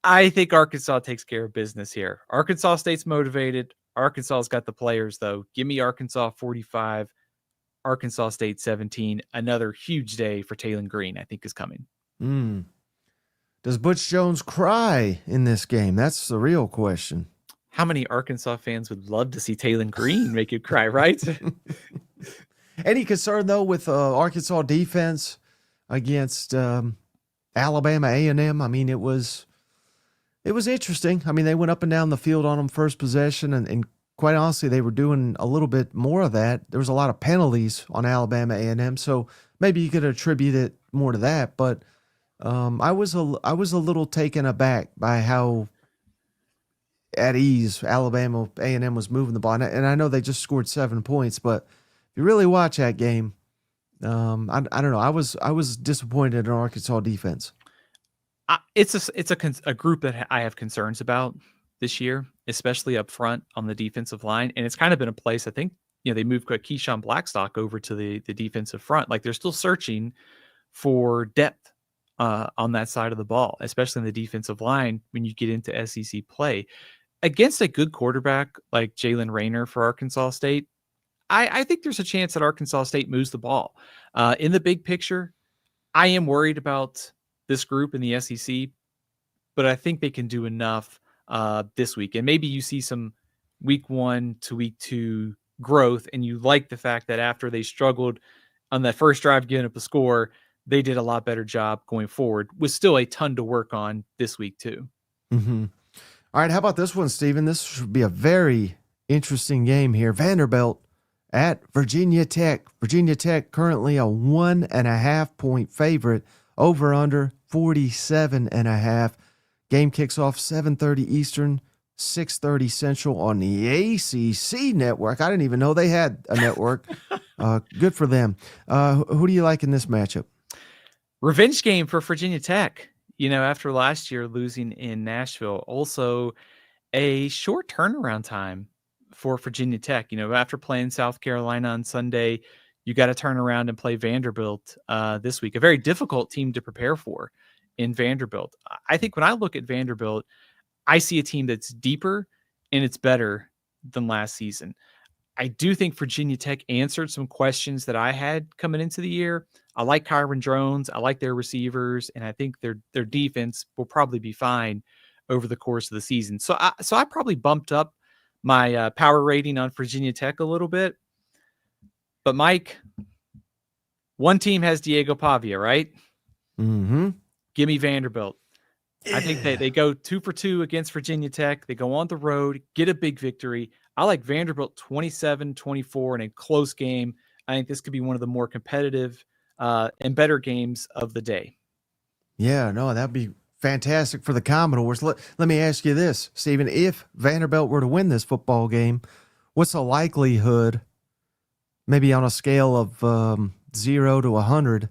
I think Arkansas takes care of business here. Arkansas State's motivated. Arkansas's got the players, though. Give me Arkansas 45, Arkansas State 17. Another huge day for Taylor Green, I think, is coming. Does Butch Jones cry in this game? That's the real question. How many Arkansas fans would love to see Taylor Green make you cry, right? Any concern, though, with Arkansas defense against Alabama A&M? I mean, it was interesting. I mean, they went up and down the field on them first possession, and quite honestly, they were doing a little bit more of that. There was a lot of penalties on Alabama A&M, so maybe you could attribute it more to that. But I was a little taken aback by how at ease Alabama A&M was moving the ball, and I know they just scored 7 points, but if you really watch that game, I don't know. I was disappointed in Arkansas defense. It's a group that I have concerns about this year, especially up front on the defensive line, and it's kind of been a place I think they moved Keyshawn Blackstock over to the defensive front. Like, they're still searching for depth on that side of the ball, especially in the defensive line when you get into SEC play. Against a good quarterback like Jalen Rayner for Arkansas State, I think there's a chance that Arkansas State moves the ball. In the big picture, I am worried about this group in the SEC, but I think they can do enough this week. And maybe you see some week 1 to week 2 growth, and you like the fact that after they struggled on that first drive giving up a score, they did a lot better job going forward with still a ton to work on this week too. Mm-hmm. All right, how about this one, Stephen? This should be a very interesting game here. Vanderbilt at Virginia Tech. Virginia Tech currently a 1.5 point favorite. Over under 47.5. Game kicks off 7:30 Eastern, 6:30 Central on the ACC network. I didn't even know they had a network. Good for them. Who do you like in this matchup? Revenge game for Virginia Tech. After last year losing in Nashville, also a short turnaround time for Virginia Tech. After playing South Carolina on Sunday, you got to turn around and play Vanderbilt this week, a very difficult team to prepare for in Vanderbilt. I think when I look at Vanderbilt, I see a team that's deeper and it's better than last season. I do think Virginia Tech answered some questions that I had coming into the year. I like Kyron Drones. I like their receivers, and I think their defense will probably be fine over the course of the season. So I probably bumped up my power rating on Virginia Tech a little bit. But Mike, one team has Diego Pavia, right? Mm-hmm. Give me Vanderbilt. Yeah. I think they go 2 for 2 against Virginia Tech. They go on the road, get a big victory. I like Vanderbilt 27-24 in a close game. I think this could be one of the more competitive and better games of the day. Yeah, no, that'd be fantastic for the Commodores. Let me ask you this, Stephen. If Vanderbilt were to win this football game, what's the likelihood, maybe on a scale of 0 to 100,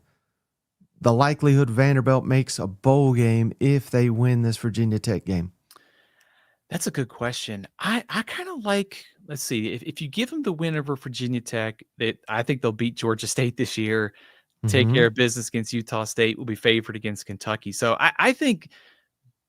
the likelihood Vanderbilt makes a bowl game if they win this Virginia Tech game? That's a good question. I kind of like, let's see, if you give them the win over Virginia Tech, I think they'll beat Georgia State this year. Take care of business against Utah State, will be favored against Kentucky. So I think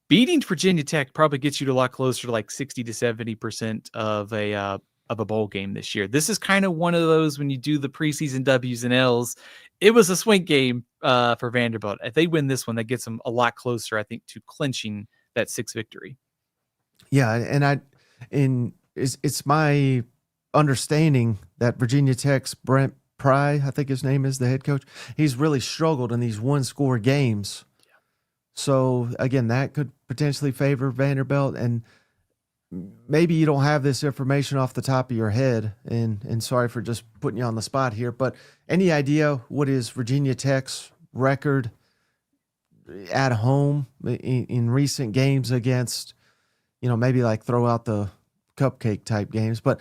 beating Virginia Tech probably gets you to a lot closer to like 60 to 70% of a bowl game this year. This is kind of one of those when you do the preseason W's and L's. It was a swing game for Vanderbilt. If they win this one, that gets them a lot closer, I think, to clinching that 6th victory. Yeah, and it's my understanding that Virginia Tech's Brent Peay, I think his name is, the head coach, he's really struggled in these one-score games. Yeah. So, again, that could potentially favor Vanderbilt. And maybe you don't have this information off the top of your head, and sorry for just putting you on the spot here, but any idea what is Virginia Tech's record at home in recent games against, maybe like throw out the cupcake type games, but,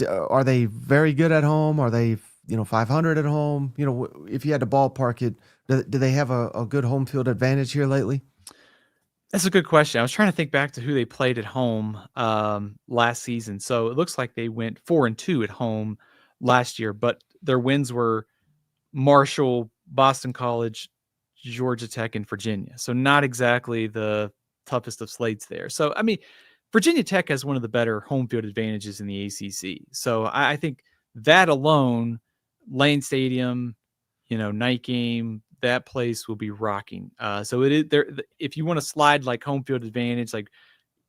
are they very good at home? Are they 500 at home? If you had to ballpark it, do they have a good home field advantage here lately? That's a good question. I was trying to think back to who they played at home last season. So it looks like they went 4-2 at home last year, but their wins were Marshall, Boston College, Georgia Tech, and Virginia. So not exactly the toughest of slates there. So, I mean, Virginia Tech has one of the better home field advantages in the ACC. So I think that alone, Lane Stadium, night game, that place will be rocking. So it is there. If you want to slide like home field advantage, like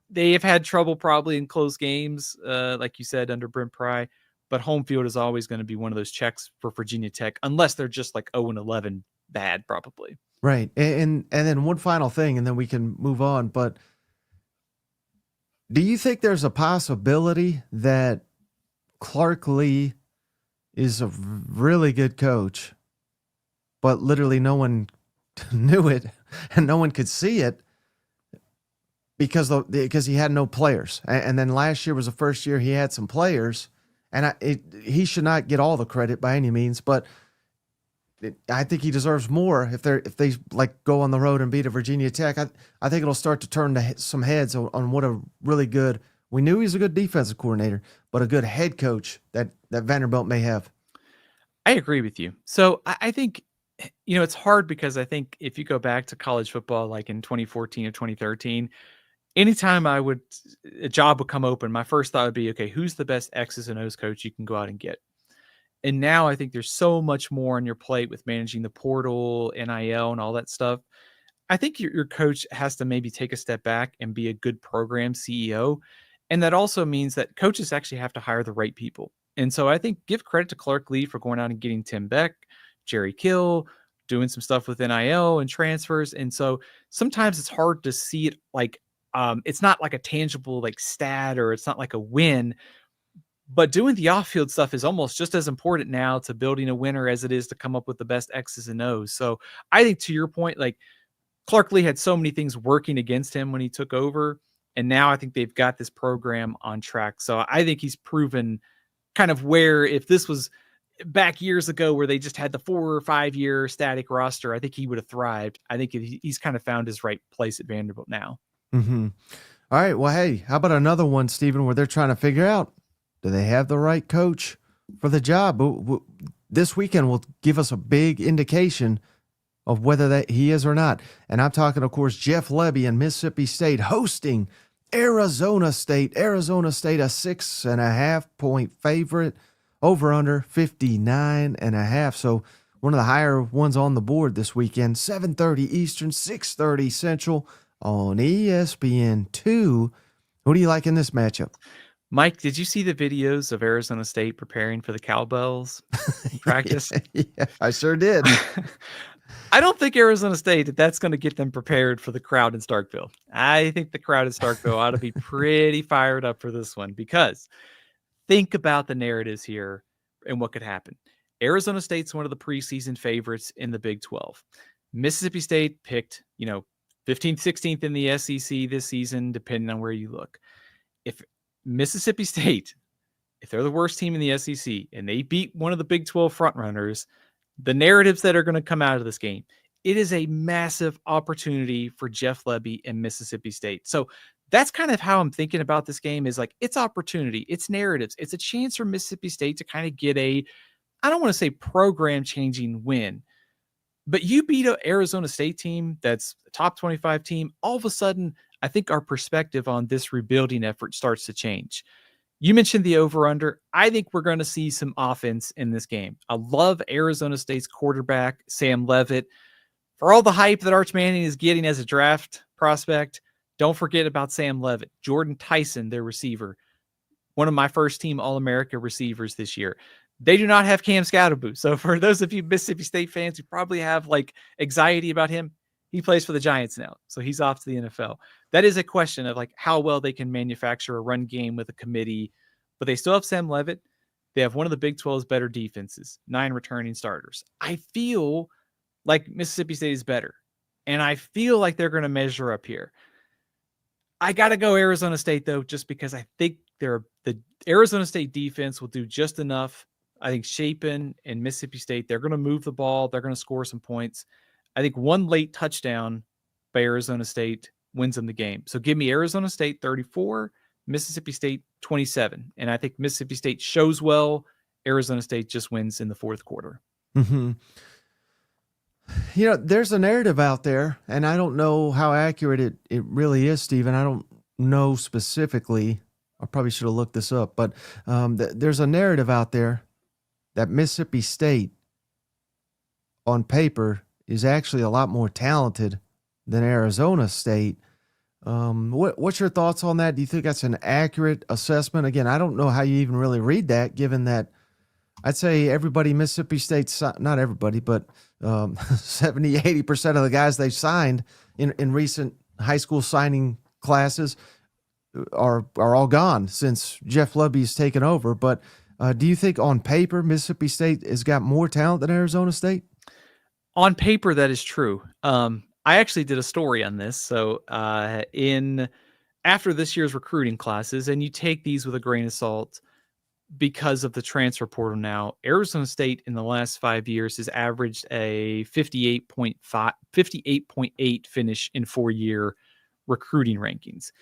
they have had trouble probably in close games, like you said, under Brent Peay, but home field is always going to be one of those checks for Virginia Tech, unless they're just like 0-11 bad, probably. Right. And then one final thing, and then we can move on. But do you think there's a possibility that Clark Lee is a really good coach, but literally no one knew it and no one could see it because he had no players? And then last year was the first year he had some players, and he should not get all the credit by any means, but I think he deserves more if they like go on the road and beat a Virginia Tech. I think it'll start to turn some heads on what a really good. We knew he's a good defensive coordinator, but a good head coach that Vanderbilt may have. I agree with you. So I think, it's hard because I think if you go back to college football, like in 2014 or 2013, anytime a job would come open, my first thought would be, okay, who's the best X's and O's coach you can go out and get? And now I think there's so much more on your plate with managing the portal, NIL, and all that stuff. I think your coach has to maybe take a step back and be a good program CEO. And that also means that coaches actually have to hire the right people. And so I think give credit to Clark Lee for going out and getting Tim Beck, Jerry Kill, doing some stuff with NIL and transfers. And so sometimes it's hard to see it like it's not like a tangible like stat, or it's not like a win. But doing the off-field stuff is almost just as important now to building a winner as it is to come up with the best X's and O's. So I think, to your point, like Clark Lee had so many things working against him when he took over, and now I think they've got this program on track. So I think he's proven kind of where, if this was back years ago where they just had the 4 or 5 year static roster, I think he would have thrived. I think he's kind of found his right place at Vanderbilt now. Mm-hmm. All right. Well, hey, how about another one, Stephen, where they're trying to figure out, do they have the right coach for the job? This weekend will give us a big indication of whether that he is or not. And I'm talking, of course, Jeff Lebby and Mississippi State hosting Arizona State. Arizona State, a 6.5 point favorite, over under 59.5. So one of the higher ones on the board this weekend. 7:30 Eastern, 6:30 Central on ESPN2. Who do you like in this matchup? Mike, did you see the videos of Arizona State preparing for the Cowbells in practice? Yeah, I sure did. I don't think Arizona State, that's going to get them prepared for the crowd in Starkville. I think the crowd in Starkville ought to be pretty fired up for this one, because think about the narratives here and what could happen. Arizona State's one of the preseason favorites in the Big 12. Mississippi State picked, 15th, 16th in the SEC this season, depending on where you look. If Mississippi State, if they're the worst team in the SEC and they beat one of the Big 12 frontrunners, the narratives that are going to come out of this game, it is a massive opportunity for Jeff Lebby and Mississippi State. So that's kind of how I'm thinking about this game, is like, it's opportunity, it's narratives, it's a chance for Mississippi State to kind of get I don't want to say program changing win, but you beat an Arizona State team that's a top 25 team. All of a sudden, I think our perspective on this rebuilding effort starts to change. You mentioned the over-under. I think we're going to see some offense in this game. I love Arizona State's quarterback, Sam Leavitt. For all the hype that Arch Manning is getting as a draft prospect, don't forget about Sam Leavitt. Jordan Tyson, their receiver, one of my first-team All-America receivers this year. They do not have Cam Scatterboo. So for those of you Mississippi State fans who probably have anxiety about him, he plays for the Giants now, so he's off to the NFL. That is a question of how well they can manufacture a run game with a committee, but they still have Sam Leavitt. They have one of the Big 12's better defenses, 9 returning starters. I feel like Mississippi State is better, and I feel like they're going to measure up here. I got to go Arizona State, though, just because I think the Arizona State defense will do just enough. I think Chapin and Mississippi State, they're going to move the ball. They're going to score some points. I think one late touchdown by Arizona State wins them the game. So give me Arizona State 34, Mississippi State 27. And I think Mississippi State shows well. Arizona State just wins in the fourth quarter. Mm-hmm. There's a narrative out there, and I don't know how accurate it really is, Stephen. I don't know specifically. I probably should have looked this up, but there's a narrative out there that Mississippi State, on paper, is actually a lot more talented than Arizona State. What's your thoughts on that? Do you think that's an accurate assessment? Again, I don't know how you even really read that, given that I'd say everybody Mississippi State, not everybody, but 70, 80% of the guys they've signed in recent high school signing classes are all gone since Jeff Lebby's taken over. But do you think on paper Mississippi State has got more talent than Arizona State? On paper, that is true. I actually did a story on this. So after this year's recruiting classes, and you take these with a grain of salt because of the transfer portal now, Arizona State in the last 5 years has averaged a 58.8 finish in 4-year recruiting rankings.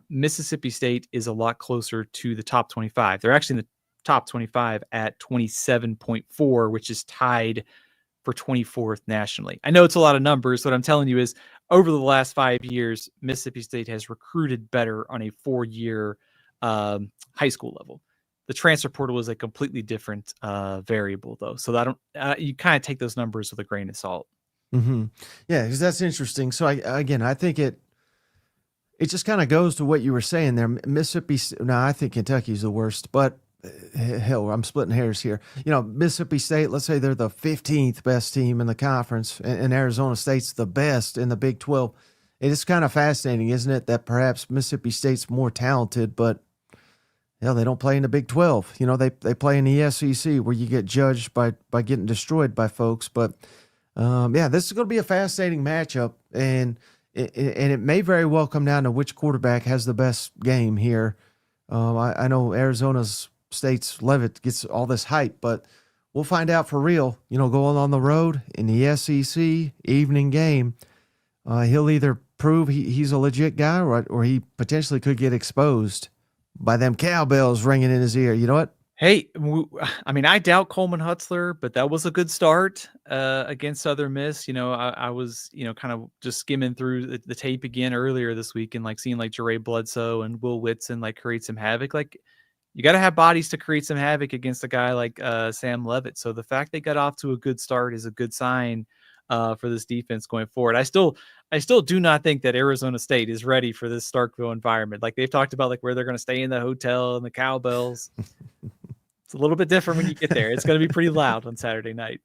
Mississippi State is a lot closer to the top 25. They're actually in the top 25 at 27.4, which is tied for 24th nationally. I know it's a lot of numbers. What I'm telling you is, over the last 5 years, Mississippi State has recruited better on a 4-year high school level. The transfer portal is a completely different variable, though. So you kind of take those numbers with a grain of salt. Mm-hmm. Yeah, because that's interesting. So I think it just kind of goes to what you were saying there. Mississippi. No, I think Kentucky's the worst, but hell, I'm splitting hairs here. Mississippi State, let's say they're the 15th best team in the conference, and Arizona State's the best in the Big 12. It is kind of fascinating, isn't it, that perhaps Mississippi State's more talented, but they don't play in the Big 12. They play in the SEC, where you get judged by getting destroyed by folks. But this is going to be a fascinating matchup, and it may very well come down to which quarterback has the best game here. I know Arizona's State's Leavitt gets all this hype, but we'll find out for real. Going on the road in the SEC evening game, he'll either prove he's a legit guy, or he potentially could get exposed by them cowbells ringing in his ear. You know what? Hey, I doubt Coleman Hutzler, but that was a good start against Southern Miss. I was, kind of just skimming through the tape again earlier this week, and seeing Jeray Bledsoe and Will Whitson create some havoc. you got to have bodies to create some havoc against a guy like Sam Levitt. So the fact they got off to a good start is a good sign for this defense going forward. I still do not think that Arizona State is ready for this Starkville environment. Like they've talked about, like where they're going to stay in the hotel and the cowbells. It's a little bit different when you get there. It's going to be pretty loud on Saturday night.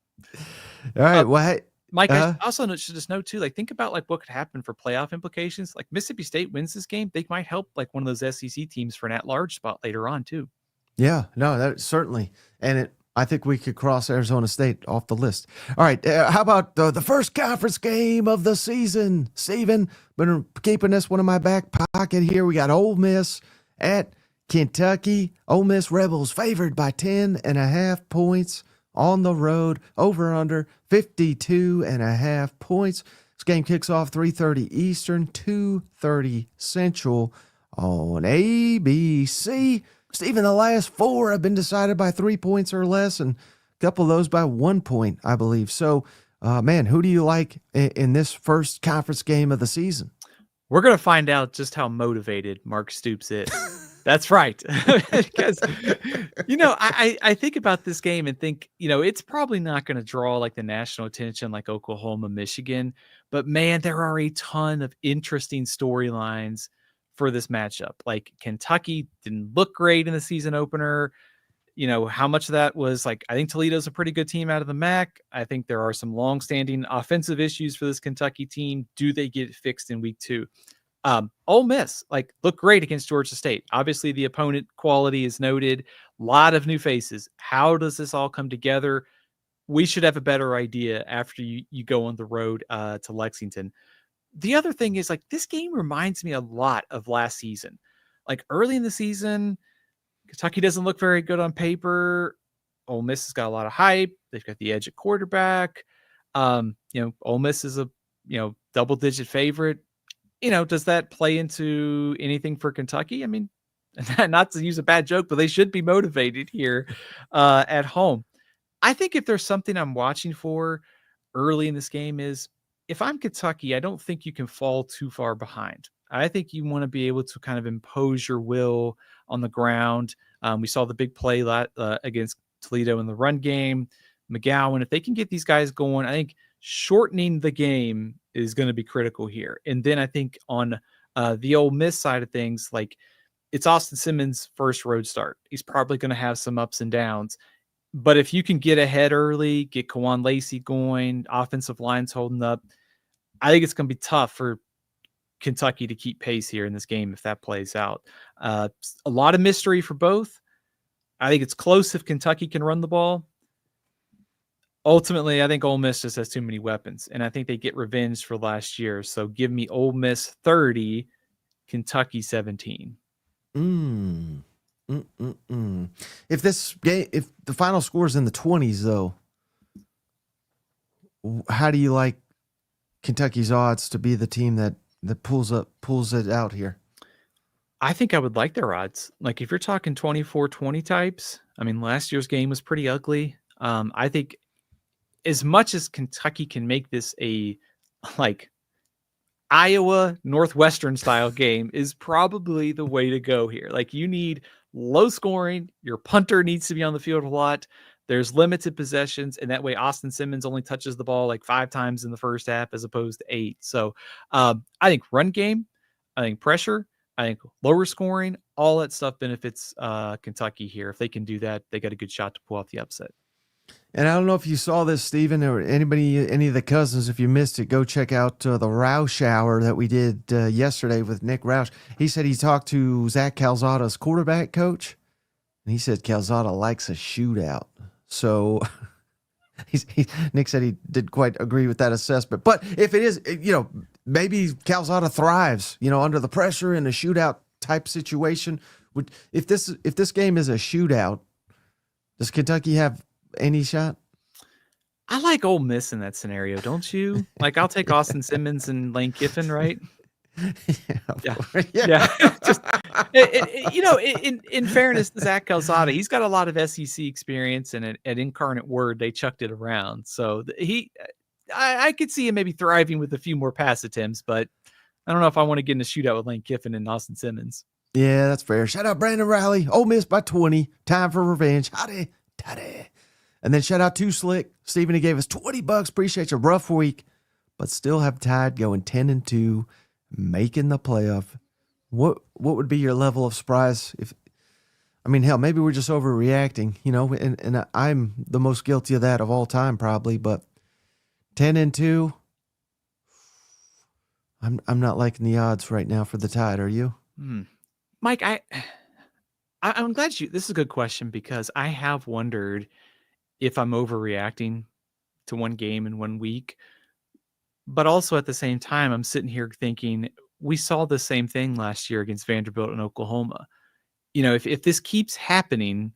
All right. Well, hey, Mike, I also should just know too, like think about like what could happen for playoff implications. Like Mississippi State wins this game, they might help like one of those SEC teams for an at-large spot later on too. Yeah, no, that certainly. And I think we could cross Arizona State off the list. All right. How about the first conference game of the season? Steven, been keeping this one in my back pocket here. We got Ole Miss at Kentucky. Ole Miss Rebels favored by 10.5 points on the road, over under 52.5 points. This game kicks off 3:30 Eastern, 2:30 Central on ABC. Steven, the last 4 have been decided by 3 points or less, and a couple of those by 1 point, I believe. So, man, who do you like in this first conference game of the season? We're going to find out just how motivated Mark Stoops is. That's right. Because, I think about this game and think, it's probably not going to draw like the national attention like Oklahoma, Michigan. But, man, there are a ton of interesting storylines for this matchup. Like Kentucky didn't look great in the season opener. How much of that was like, I think Toledo's a pretty good team out of the MAC. I think there are some longstanding offensive issues for this Kentucky team. Do they get fixed in week 2? Ole Miss look great against Georgia State. Obviously the opponent quality is noted. A lot of new faces. How does this all come together? We should have a better idea after you go on the road to Lexington. The other thing is this game reminds me a lot of last season. Like early in the season, Kentucky doesn't look very good on paper. Ole Miss has got a lot of hype. They've got the edge at quarterback. Ole Miss is a double-digit favorite. Does that play into anything for Kentucky? I mean, not to use a bad joke, but they should be motivated here at home. I think if there's something I'm watching for early in this game is, if I'm Kentucky, I don't think you can fall too far behind. I think you want to be able to kind of impose your will on the ground. We saw the big play against Toledo in the run game. McGowan, if they can get these guys going, I think shortening the game is going to be critical here. And then I think on the Ole Miss side of things, it's Austin Simmons' first road start. He's probably going to have some ups and downs. But if you can get ahead early, get Kawan Lacey going, offensive line's holding up, I think it's going to be tough for Kentucky to keep pace here in this game if that plays out. A lot of mystery for both. I think it's close if Kentucky can run the ball. Ultimately, I think Ole Miss just has too many weapons, and I think they get revenge for last year. So give me Ole Miss 30, Kentucky 17. If this game, if the final score is in the 20s, though, how do you like Kentucky's odds to be the team that pulls it out here? I think I would like their odds. If you're talking 24-20 types, I mean, last year's game was pretty ugly. I think as much as Kentucky can make this a Iowa Northwestern style game is probably the way to go here. You need low scoring. Your punter needs to be on the field a lot. There's limited possessions, and that way Austin Simmons only touches the ball 5 times in the first half as opposed to 8. So I think run game, I think pressure, I think lower scoring, all that stuff benefits Kentucky here. If they can do that, they got a good shot to pull off the upset. And I don't know if you saw this, Steven, or any of the cousins. If you missed it, go check out the Roush Hour that we did yesterday with Nick Roush. He said he talked to Zach Calzada's quarterback coach, and he said Calzada likes a shootout. So Nick said he didn't quite agree with that assessment. But if it is, maybe Calzada thrives, under the pressure in a shootout type situation. If this game is a shootout, does Kentucky have any shot? I like Ole Miss in that scenario, don't you? I'll take Austin Simmons and Lane Kiffin, right? Yeah. Just in fairness to Zach Calzada, he's got a lot of SEC experience, and at Incarnate Word they chucked it around. So I could see him maybe thriving with a few more pass attempts, but I don't know if I want to get in a shootout with Lane Kiffin and Austin Simmons. Yeah, that's fair. Shout out Brandon Riley. Ole Miss by 20. Time for revenge. Howdy, daddy. And then shout out to Slick. Steven, he gave us $20. Appreciate you. Rough week, but still have Tide going 10-2, making the playoff. What would be your level of surprise if? I mean, hell, maybe we're just overreacting, and I'm the most guilty of that of all time, probably. But 10-2, I'm not liking the odds right now for the Tide. Are you? Mike, I'm glad this is a good question because I have wondered if I'm overreacting to one game in 1 week, but also at the same time, I'm sitting here thinking we saw the same thing last year against Vanderbilt and Oklahoma. If this keeps happening,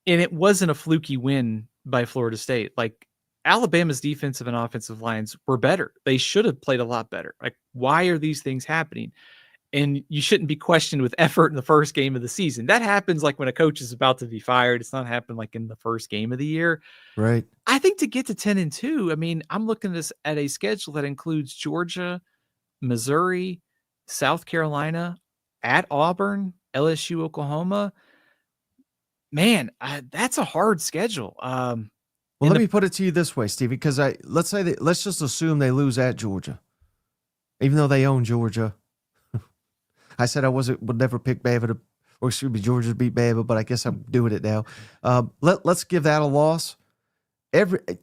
and it wasn't a fluky win by Florida State, like Alabama's defensive and offensive lines were better. They should have played a lot better. Like, why are these things happening? And you shouldn't be questioned with effort in the first game of the season. That happens like when a coach is about to be fired. It's not happening like in the first game of the year. Right. I think to get to 10-2, I mean, I'm looking at a schedule that includes Georgia, Missouri, South Carolina, at Auburn, LSU, Oklahoma. Man, that's a hard schedule. Well, let me put it to you this way, Stevie, because let's just assume they lose at Georgia, even though they own Georgia. I said I would never pick Bama Georgia to beat Bama, but I guess I'm doing it now. Let's give that a loss.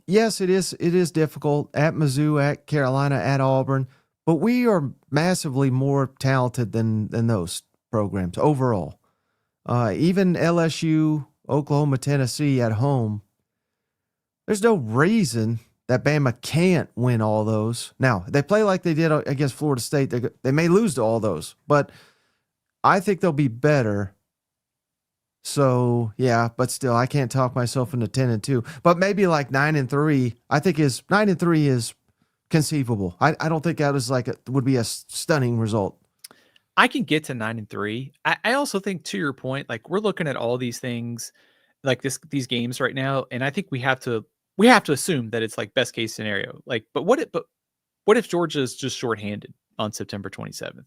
Yes, it is difficult at Mizzou, at Carolina, at Auburn, but we are massively more talented than those programs overall. Even LSU, Oklahoma, Tennessee at home. There's no reason that Bama can't win all those. Now, they play like they did against Florida State. They may lose to all those, but I think they'll be better. So, yeah, but still, I can't talk myself into 10-2. But maybe like 9-3, I think 9-3 is conceivable. I don't think that is would be a stunning result. I can get to 9-3. I also think, to your point, like we're looking at all these things, like these games right now, and I think we have to assume that it's like best case scenario. Like, but what if Georgia is just shorthanded on September 27th?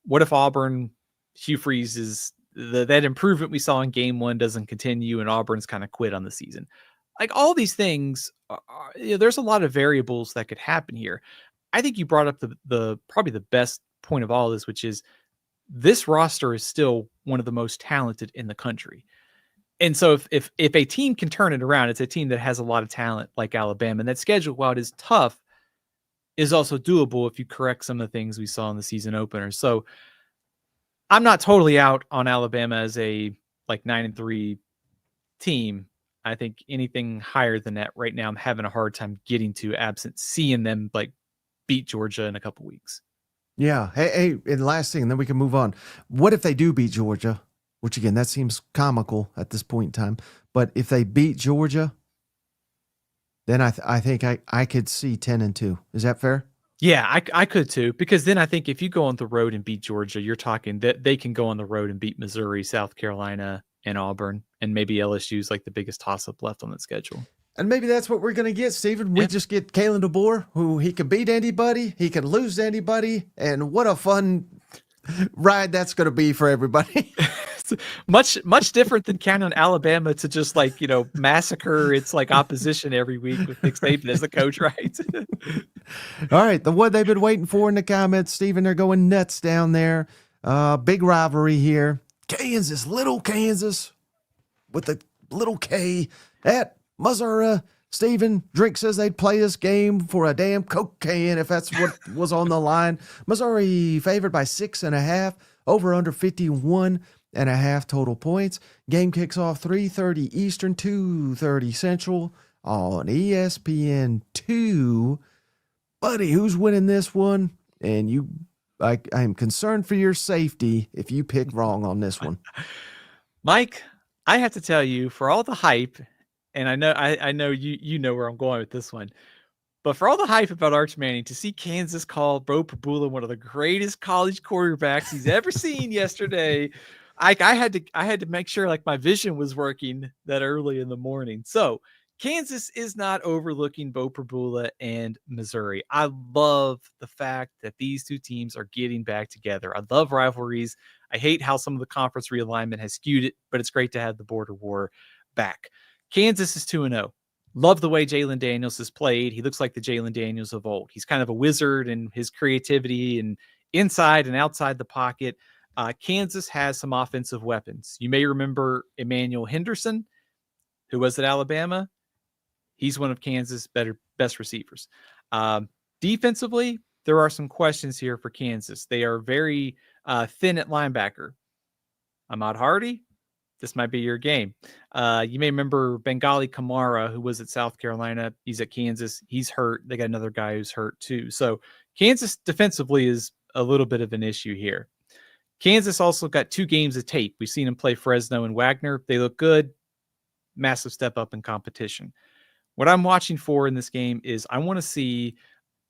What if Auburn, Hugh Freeze is that improvement we saw in game 1 doesn't continue and Auburn's kind of quit on the season? Like all these things, there's a lot of variables that could happen here. I think you brought up the probably the best point of all this, which is this roster is still one of the most talented in the country. And so if a team can turn it around, it's a team that has a lot of talent like Alabama. And that schedule, while it is tough, is also doable if you correct some of the things we saw in the season opener. So I'm not totally out on Alabama as a 9-3 team. I think anything higher than that right now, I'm having a hard time getting to, absent seeing them beat Georgia in a couple weeks. Yeah. Hey, and last thing, and then we can move on. What if they do beat Georgia? Which, again, that seems comical at this point in time. But if they beat Georgia, then I think I could see 10-2. Is that fair? Yeah, I could too. Because then I think if you go on the road and beat Georgia, you're talking that they can go on the road and beat Missouri, South Carolina, and Auburn. And maybe LSU's like the biggest toss-up left on that schedule. And maybe that's what we're going to get, Stephen. We just get Kalen DeBoer, who he can beat anybody, he can lose to anybody, and what a fun ride that's going to be for everybody. much different than counting on Alabama to just massacre its opposition every week with Nick Saban as the coach, right? All right, the one they've been waiting for in the comments, Stephen, they're going nuts down there. Big rivalry here. Kansas, little Kansas, with the little K at Missouri. Stephen Drink says they'd play this game for a damn Coke can if that's what was on the line. Missouri favored by 6.5, over under 51.5 total points. Game kicks off 3:30 Eastern, 2:30 Central on ESPN2. Buddy, who's winning this one? And I am concerned for your safety if you pick wrong on this one. Mike, I have to tell you, for all the hype, and I know you know where I'm going with this one, but for all the hype about Arch Manning, to see Kansas call Bo Prabula one of the greatest college quarterbacks he's ever seen yesterday, I had to make sure my vision was working that early in the morning. So Kansas is not overlooking Bo Prabula and Missouri. I love the fact that these two teams are getting back together. I love rivalries. I hate how some of the conference realignment has skewed it, but it's great to have the border war back. Kansas is 2-0. Love the way Jalen Daniels has played. He looks like the Jalen Daniels of old. He's kind of a wizard in his creativity and inside and outside the pocket. Kansas has some offensive weapons. You may remember Emmanuel Henderson, who was at Alabama. He's one of Kansas' best receivers. Defensively, there are some questions here for Kansas. They are very thin at linebacker. Ahmad Hardy, this might be your game. You may remember Bengali Kamara, who was at South Carolina. He's at Kansas. He's hurt. They got another guy who's hurt too. So Kansas defensively is a little bit of an issue here. Kansas also got 2 games of tape. We've seen them play Fresno and Wagner. They look good. Massive step up in competition. What I'm watching for in this game is I want to see,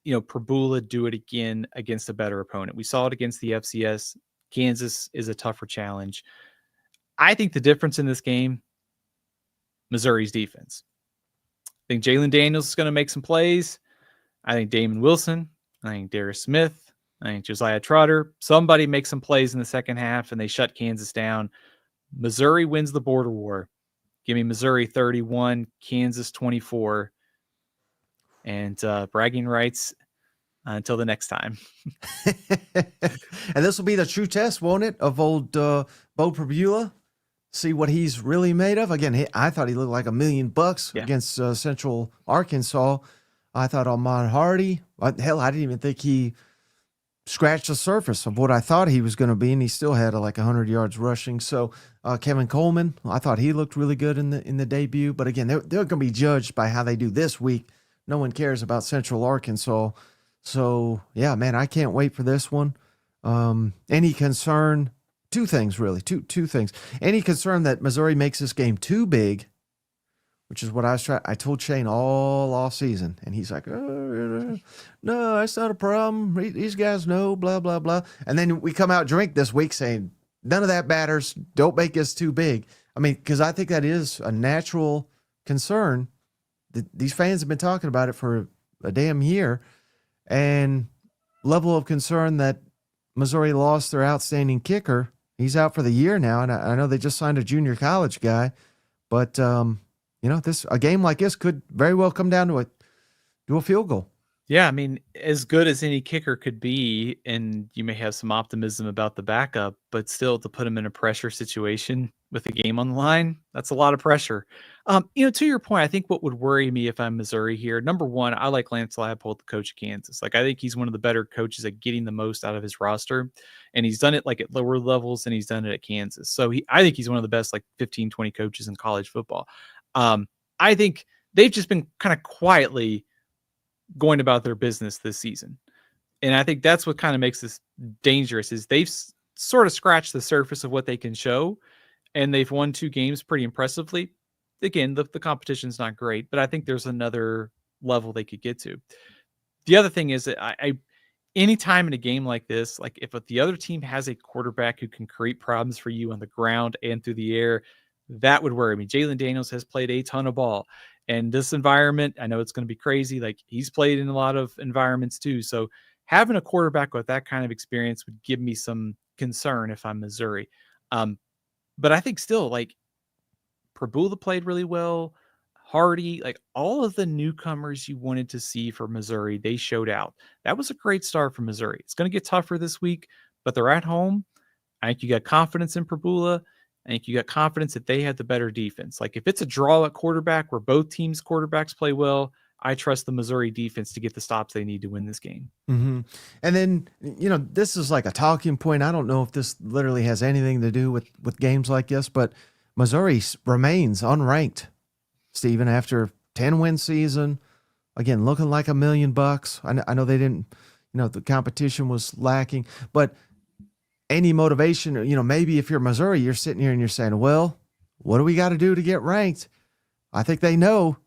Prabula do it again against a better opponent. We saw it against the FCS. Kansas is a tougher challenge. I think the difference in this game, Missouri's defense. I think Jalen Daniels is going to make some plays. I think Damon Wilson. I think Darius Smith. I think Josiah Trotter. Somebody makes some plays in the second half and they shut Kansas down. Missouri wins the border war. Give me Missouri 31, Kansas 24, and bragging rights until the next time. And this will be the true test, won't it, of old Bo Prabula? See what he's really made of. Again, I thought he looked like $1 million against Central Arkansas. I thought Ahmad Hardy, hell, I didn't even think he scratched the surface of what I thought he was going to be, and he still had like 100 yards rushing. So Kevin Coleman, I thought he looked really good in the debut. But again, they're going to be judged by how they do this week. No one cares about Central Arkansas. So yeah, man, I can't wait for this one. Any concern? 2 things really. Two things. Any concern that Missouri makes this game too big, which is what I told Shane all off season, and he's like, "Oh, no, that's not a problem. These guys know, blah, blah, blah." And then we come out drink this week saying, none of that matters. Don't make us too big. I mean, because I think that is a natural concern. These fans have been talking about it for a damn year, and level of concern that Missouri lost their outstanding kicker. He's out for the year now, and I know they just signed a junior college guy, but a game like this could very well come down to a field goal. Yeah, I mean, as good as any kicker could be, and you may have some optimism about the backup, but still to put him in a pressure situation with a game on the line, that's a lot of pressure. To your point, I think what would worry me if I'm Missouri here, number one, I like Lance Leipold, the coach of Kansas. Like, I think he's one of the better coaches at getting the most out of his roster, and he's done it like at lower levels, and he's done it at Kansas. So I think he's one of the best, like 15, 20 coaches in college football. I think they've just been kind of quietly going about their business this season. And I think that's what kind of makes this dangerous is they've sort of scratched the surface of what they can show, and they've won 2 games pretty impressively. Again, the competition's not great, but I think there's another level they could get to. The other thing is that I anytime in a game like this, like if the other team has a quarterback who can create problems for you on the ground and through the air, that would worry me. Jalen Daniels has played a ton of ball. And this environment, I know it's going to be crazy. Like, he's played in a lot of environments too. So having a quarterback with that kind of experience would give me some concern if I'm Missouri. But I think still, like, Prabula played really well. Hardy, like all of the newcomers you wanted to see for Missouri, they showed out. That was a great start for Missouri. It's going to get tougher this week, but they're at home. I think you got confidence in Prabula. I think you got confidence that they had the better defense. Like, if it's a draw at quarterback where both teams' quarterbacks play well, I trust the Missouri defense to get the stops they need to win this game. Mm-hmm. And then, this is like a talking point. I don't know if this literally has anything to do with games like this, but Missouri remains unranked, Stephen, after 10-win season. Again, looking like $1 million. I know they didn't, the competition was lacking, but any motivation, maybe if you're Missouri, you're sitting here and you're saying, well, what do we got to do to get ranked? I think they know.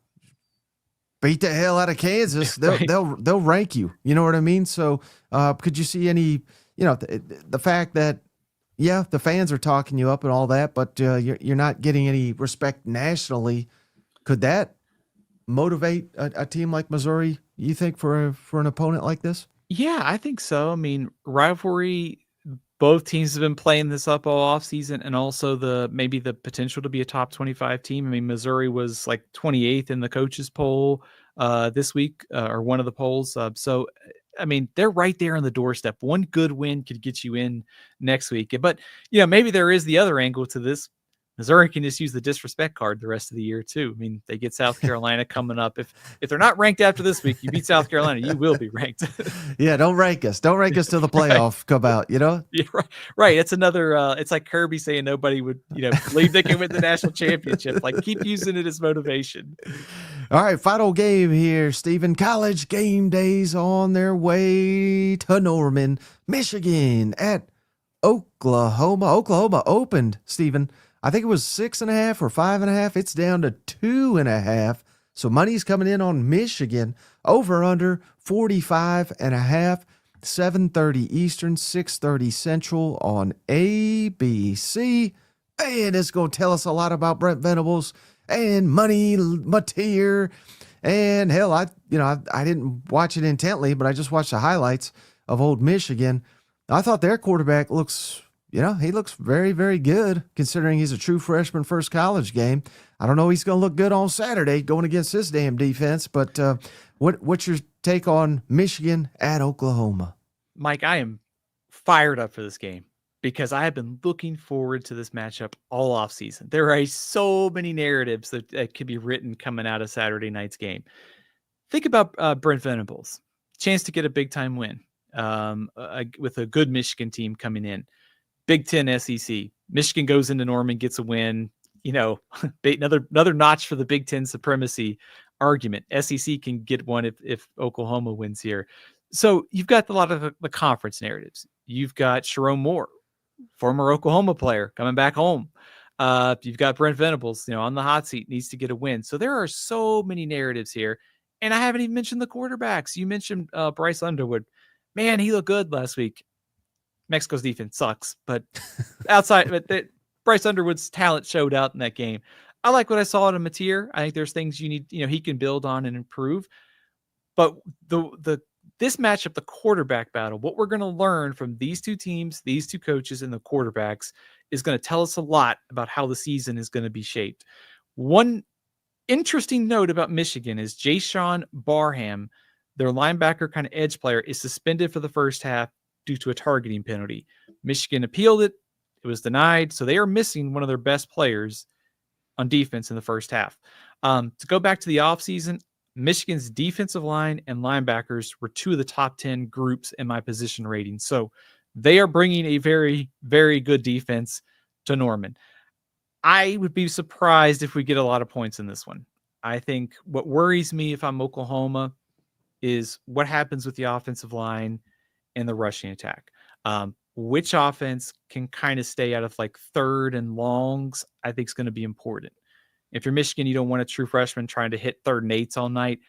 Beat the hell out of Kansas. They'll rank you. You know what I mean? So could you see any, the fact that, yeah, the fans are talking you up and all that, but you're not getting any respect nationally. Could that motivate a team like Missouri, you think, for an opponent like this? Yeah, I think so. I mean, rivalry, both teams have been playing this up all offseason, and also maybe the potential to be a top 25 team. I mean, Missouri was like 28th in the coaches poll this week, or one of the polls. I mean, they're right there on the doorstep. One good win could get you in next week. But, maybe there is the other angle to this. Missouri can just use the disrespect card the rest of the year too. I mean, they get South Carolina coming up. If they're not ranked after this week, you beat South Carolina, you will be ranked. Yeah, don't rank us. Don't rank us till the playoff come out, Yeah, right. It's another. It's like Kirby saying nobody would, believe they can win the national championship. Like, keep using it as motivation. All right, final game here, Stephen. College game days on their way to Norman, Michigan at Oklahoma. Oklahoma opened, Stephen, I think it was 6.5 or 5.5. It's down to 2.5. So money's coming in on Michigan. Over under 45.5. 7:30 Eastern, 6:30 Central on ABC. And it's going to tell us a lot about Brent Venables and Money Mateer. And hell, I didn't watch it intently, but I just watched the highlights of Old Michigan. I thought their quarterback looks, he looks very, very good considering he's a true freshman first college game. I don't know he's going to look good on Saturday going against this damn defense, but what's your take on Michigan at Oklahoma? Mike, I am fired up for this game because I have been looking forward to this matchup all offseason. There are so many narratives that could be written coming out of Saturday night's game. Think about Brent Venables, chance to get a big-time win with a good Michigan team coming in. Big Ten SEC. Michigan goes into Norman, gets a win. Another notch for the Big Ten supremacy argument. SEC can get one if Oklahoma wins here. So you've got a lot of the conference narratives. You've got Sharon Moore, former Oklahoma player, coming back home. You've got Brent Venables, on the hot seat, needs to get a win. So there are so many narratives here. And I haven't even mentioned the quarterbacks. You mentioned Bryce Underwood. Man, he looked good last week. Mexico's defense sucks, but Bryce Underwood's talent showed out in that game. I like what I saw out of Mateer. I think there's things you need, he can build on and improve. But this matchup, the quarterback battle, what we're going to learn from these two teams, these two coaches and the quarterbacks is going to tell us a lot about how the season is going to be shaped. One interesting note about Michigan is Jayshon Barham, their linebacker kind of edge player, is suspended for the first half due to a targeting penalty. Michigan appealed it. It was denied. So they are missing one of their best players on defense in the first half. To go back to the offseason, Michigan's defensive line and linebackers were two of the top 10 groups in my position rating. So they are bringing a very, very good defense to Norman. I would be surprised if we get a lot of points in this one. I think what worries me if I'm Oklahoma is what happens with the offensive line and the rushing attack. Which offense can kind of stay out of like third and longs, I think is going to be important. If you're Michigan, you don't want a true freshman trying to hit 3rd and 8s all night.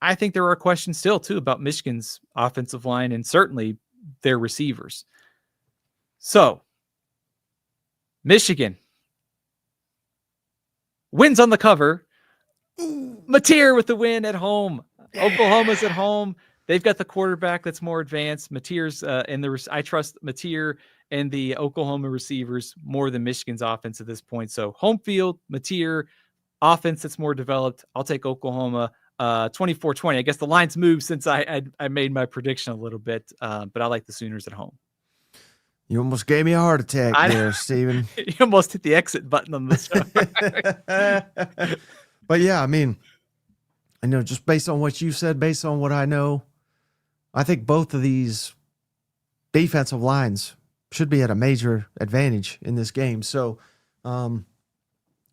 I think there are questions still too about Michigan's offensive line and certainly their receivers. So Michigan wins on the cover. Mateer with the win at home. Yeah. Oklahoma's at home. They've got the quarterback that's more advanced. Mateer's I trust Mateer and the Oklahoma receivers more than Michigan's offense at this point. So home field, Mateer, offense that's more developed. I'll take Oklahoma 24-20. I guess the line's moved since I made my prediction a little bit, but I like the Sooners at home. You almost gave me a heart attack there, Steven. You almost hit the exit button on the show. But yeah, I mean, just based on what you said, based on what I know, I think both of these defensive lines should be at a major advantage in this game. So how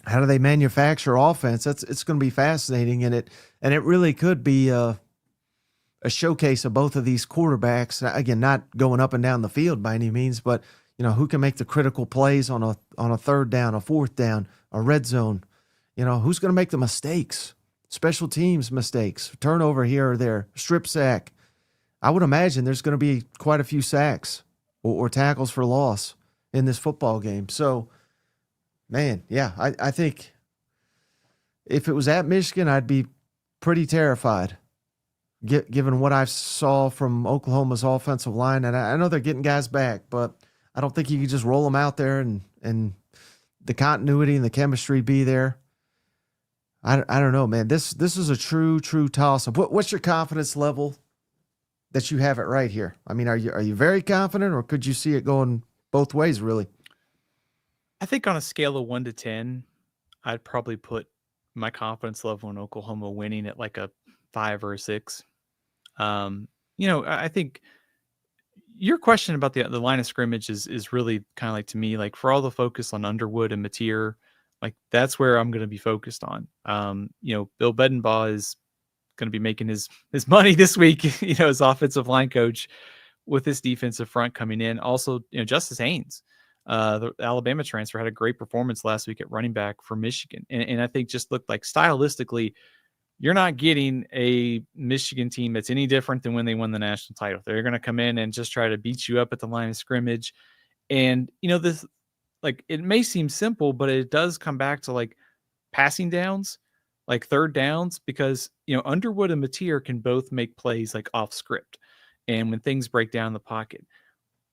do they manufacture offense? It's going to be fascinating, and it really could be a showcase of both of these quarterbacks. Again, not going up and down the field by any means, but who can make the critical plays on a 3rd down, a 4th down, a red zone. Who's going to make the mistakes, special teams mistakes, turnover here or there, strip sack. I would imagine there's going to be quite a few sacks or tackles for loss in this football game. So, man, yeah, I think if it was at Michigan, I'd be pretty terrified, given what I saw from Oklahoma's offensive line. And I know they're getting guys back, but I don't think you could just roll them out there and the continuity and the chemistry be there. I don't know, man. This is a true toss-up. What's your confidence level that you have it right here? I mean, are you very confident, or could you see it going both ways, really? I think on a scale of 1 to 10, I'd probably put my confidence level in Oklahoma winning at like a 5 or a 6. I think your question about the line of scrimmage is really kind of like, to me, like, for all the focus on Underwood and Mateer, like, that's where I'm going to be focused on. Bill Bedenbaugh is going to be making his money this week, as offensive line coach with this defensive front coming in. Also, Justice Haynes, the Alabama transfer, had a great performance last week at running back for Michigan. And I think just looked like stylistically, you're not getting a Michigan team that's any different than when they won the national title. They're going to come in and just try to beat you up at the line of scrimmage. And, this, like, it may seem simple, but it does come back to like passing downs, like third downs, because, Underwood and Mateer can both make plays like off script and when things break down the pocket.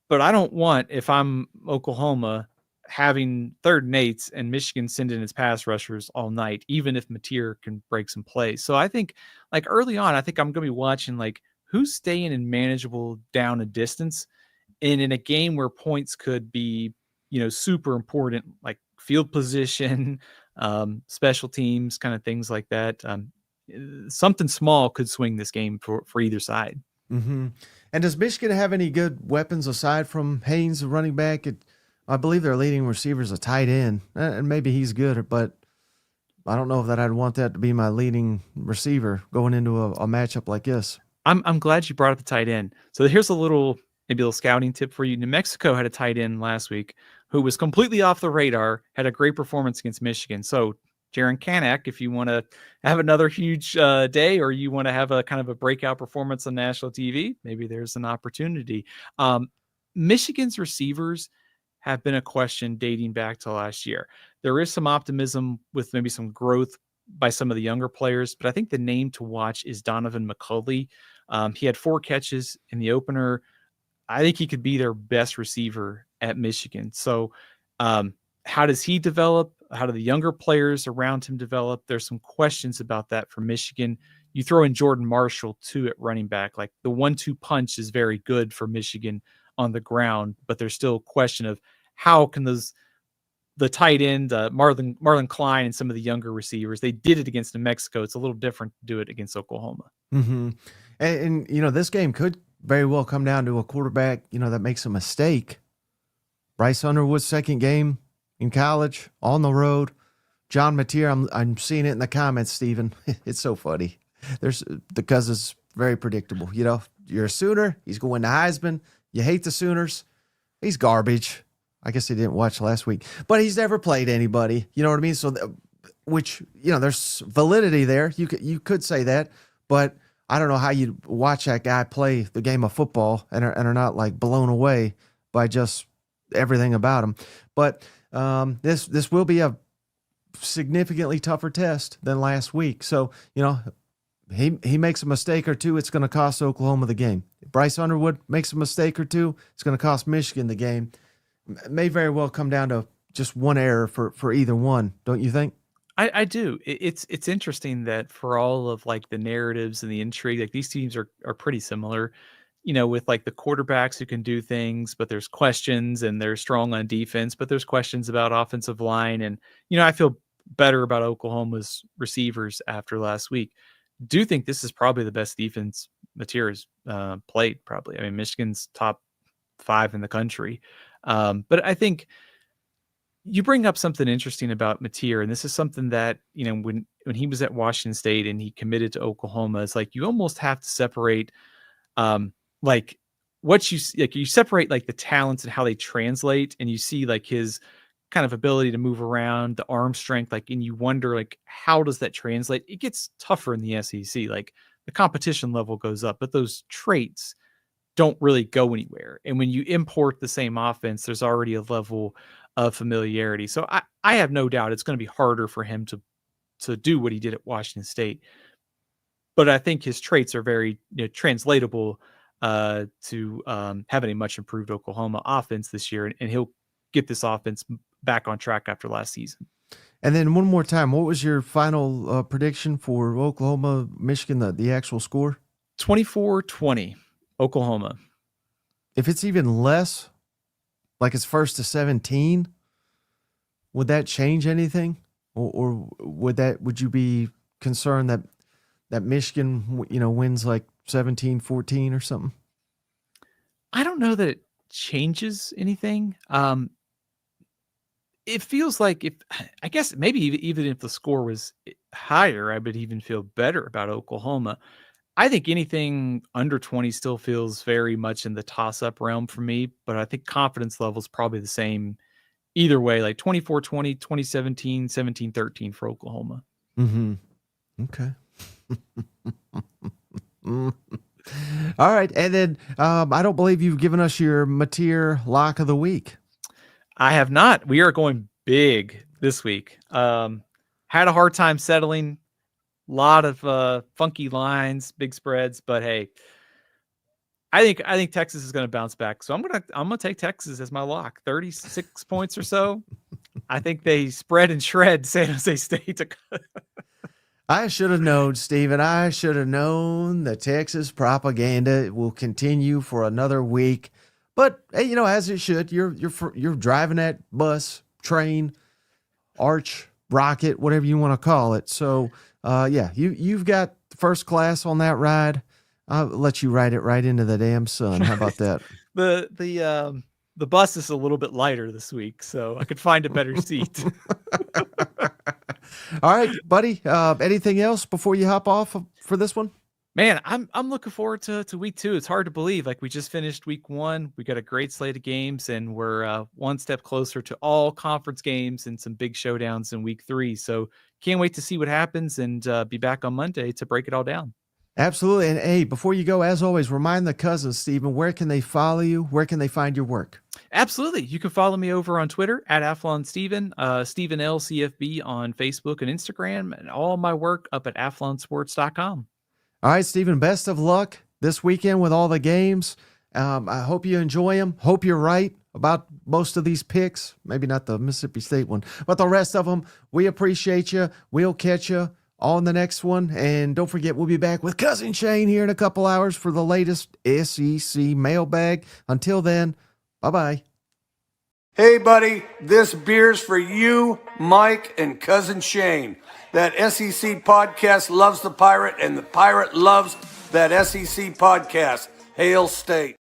But I don't want, if I'm Oklahoma, having 3rd and 8s and Michigan sending its pass rushers all night, even if Mateer can break some plays. So I think, like, early on, I think I'm going to be watching like who's staying in manageable down and distance, and in a game where points could be, super important, like field position, special teams, kind of things like that. Something small could swing this game for either side. Mm-hmm. And does Michigan have any good weapons aside from Haynes, the running back? I believe their leading receiver is a tight end, and maybe he's good, but I don't know that I'd want that to be my leading receiver going into a matchup like this. I'm glad you brought up the tight end. So here's maybe a little scouting tip for you. New Mexico had a tight end last week who was completely off the radar, had a great performance against Michigan. So Jaron Kanak, if you want to have another huge day, or you want to have a kind of a breakout performance on national TV, maybe there's an opportunity. Michigan's receivers have been a question dating back to last year. There is some optimism with maybe some growth by some of the younger players, but I think the name to watch is Donovan McCulley. He had 4 catches in the opener. I think he could be their best receiver at Michigan. So how does he develop? How do the younger players around him develop? There's some questions about that for Michigan. You throw in Jordan Marshall too at running back. Like, the 1-2 punch is very good for Michigan on the ground, but there's still a question of how can the tight end, Marlon Klein, and some of the younger receivers, they did it against New Mexico. It's a little different to do it against Oklahoma. Mm-hmm. And this game could very well come down to a quarterback, that makes a mistake. Bryce Underwood's second game in college, on the road. John Mateer, I'm seeing it in the comments, Stephen. It's so funny. Because it's very predictable. You're a Sooner, he's going to Heisman. You hate the Sooners, he's garbage. I guess he didn't watch last week, but he's never played anybody. You know what I mean? So, there's validity there. You could say that, but I don't know how you watch that guy play the game of football and are not like blown away by just everything about him. But this will be a significantly tougher test than last week. So, he makes a mistake or two, it's going to cost Oklahoma the game. If Bryce Underwood makes a mistake or two, it's going to cost Michigan the game. It may very well come down to just one error for either one, don't you think? I do. It's interesting that for all of like the narratives and the intrigue, like, these teams are pretty similar, with like the quarterbacks who can do things, but there's questions, and they're strong on defense, but there's questions about offensive line. And, I feel better about Oklahoma's receivers after last week. Do think this is probably the best defense Mateer's played, probably. I mean, Michigan's top 5 in the country. But I think you bring up something interesting about Mateer, and this is something that, when he was at Washington State and he committed to Oklahoma, it's like you almost have to separate, like, what you separate like the talents and how they translate, and you see like his kind of ability to move around, the arm strength, like, and you wonder, like, how does that translate? It gets tougher in the SEC. Like, the competition level goes up, but those traits don't really go anywhere. And when you import the same offense, there's already a level of familiarity. So I have no doubt it's going to be harder for him to to do what he did at Washington State. But I think his traits are very translatable to having a much improved Oklahoma offense this year, and he'll get this offense back on track after last season. And then one more time, what was your final prediction for Oklahoma, Michigan, the actual score? 24-20, Oklahoma. If it's even less, like it's 1st to 17, would that change anything? Or would you be concerned that Michigan, wins like 17-14 or something? I don't know that it changes anything. It feels like I guess maybe even if the score was higher, I would even feel better about Oklahoma. I think anything under 20 still feels very much in the toss-up realm for me, but I think confidence level is probably the same either way, like 24-20, 2017, 17-13 for Oklahoma. Mm-hmm. Okay. All right. And then I don't believe you've given us your Mateer lock of the week. I have not. We are going big this week. Had a hard time settling. A lot of funky lines, big spreads, but hey, I think Texas is going to bounce back. So I'm gonna take Texas as my lock. 36 points or so. I think they spread and shred San Jose State. I should have known, Stephen. I should have known the Texas propaganda will continue for another week. But hey, as it should. You're driving that bus, train, arch, rocket, whatever you want to call it. So you've got first class on that ride. I'll let you ride it right into the damn sun. How about that? The bus is a little bit lighter this week, so I could find a better seat. All right, buddy. Anything else before you hop off for this one? Man, I'm looking forward to week 2. It's hard to believe. Like, we just finished week 1. We got a great slate of games, and we're one step closer to all conference games and some big showdowns in week 3. So can't wait to see what happens and be back on Monday to break it all down. Absolutely. And hey, before you go, as always, remind the cousins, Stephen, where can they follow you? Where can they find your work? Absolutely. You can follow me over on Twitter at Athlon Steven, Stephen L. CFB on Facebook and Instagram, and all my work up at athlonsports.com. All right, Stephen, best of luck this weekend with all the games. I hope you enjoy them. Hope you're right about most of these picks. Maybe not the Mississippi State one, but the rest of them. We appreciate you. We'll catch you on the next one. And don't forget, we'll be back with Cousin Shane here in a couple hours for the latest SEC mailbag. Until then, bye-bye. Hey, buddy, this beer's for you, Mike, and Cousin Shane. That SEC podcast loves the Pirate, and the Pirate loves that SEC podcast. Hail State.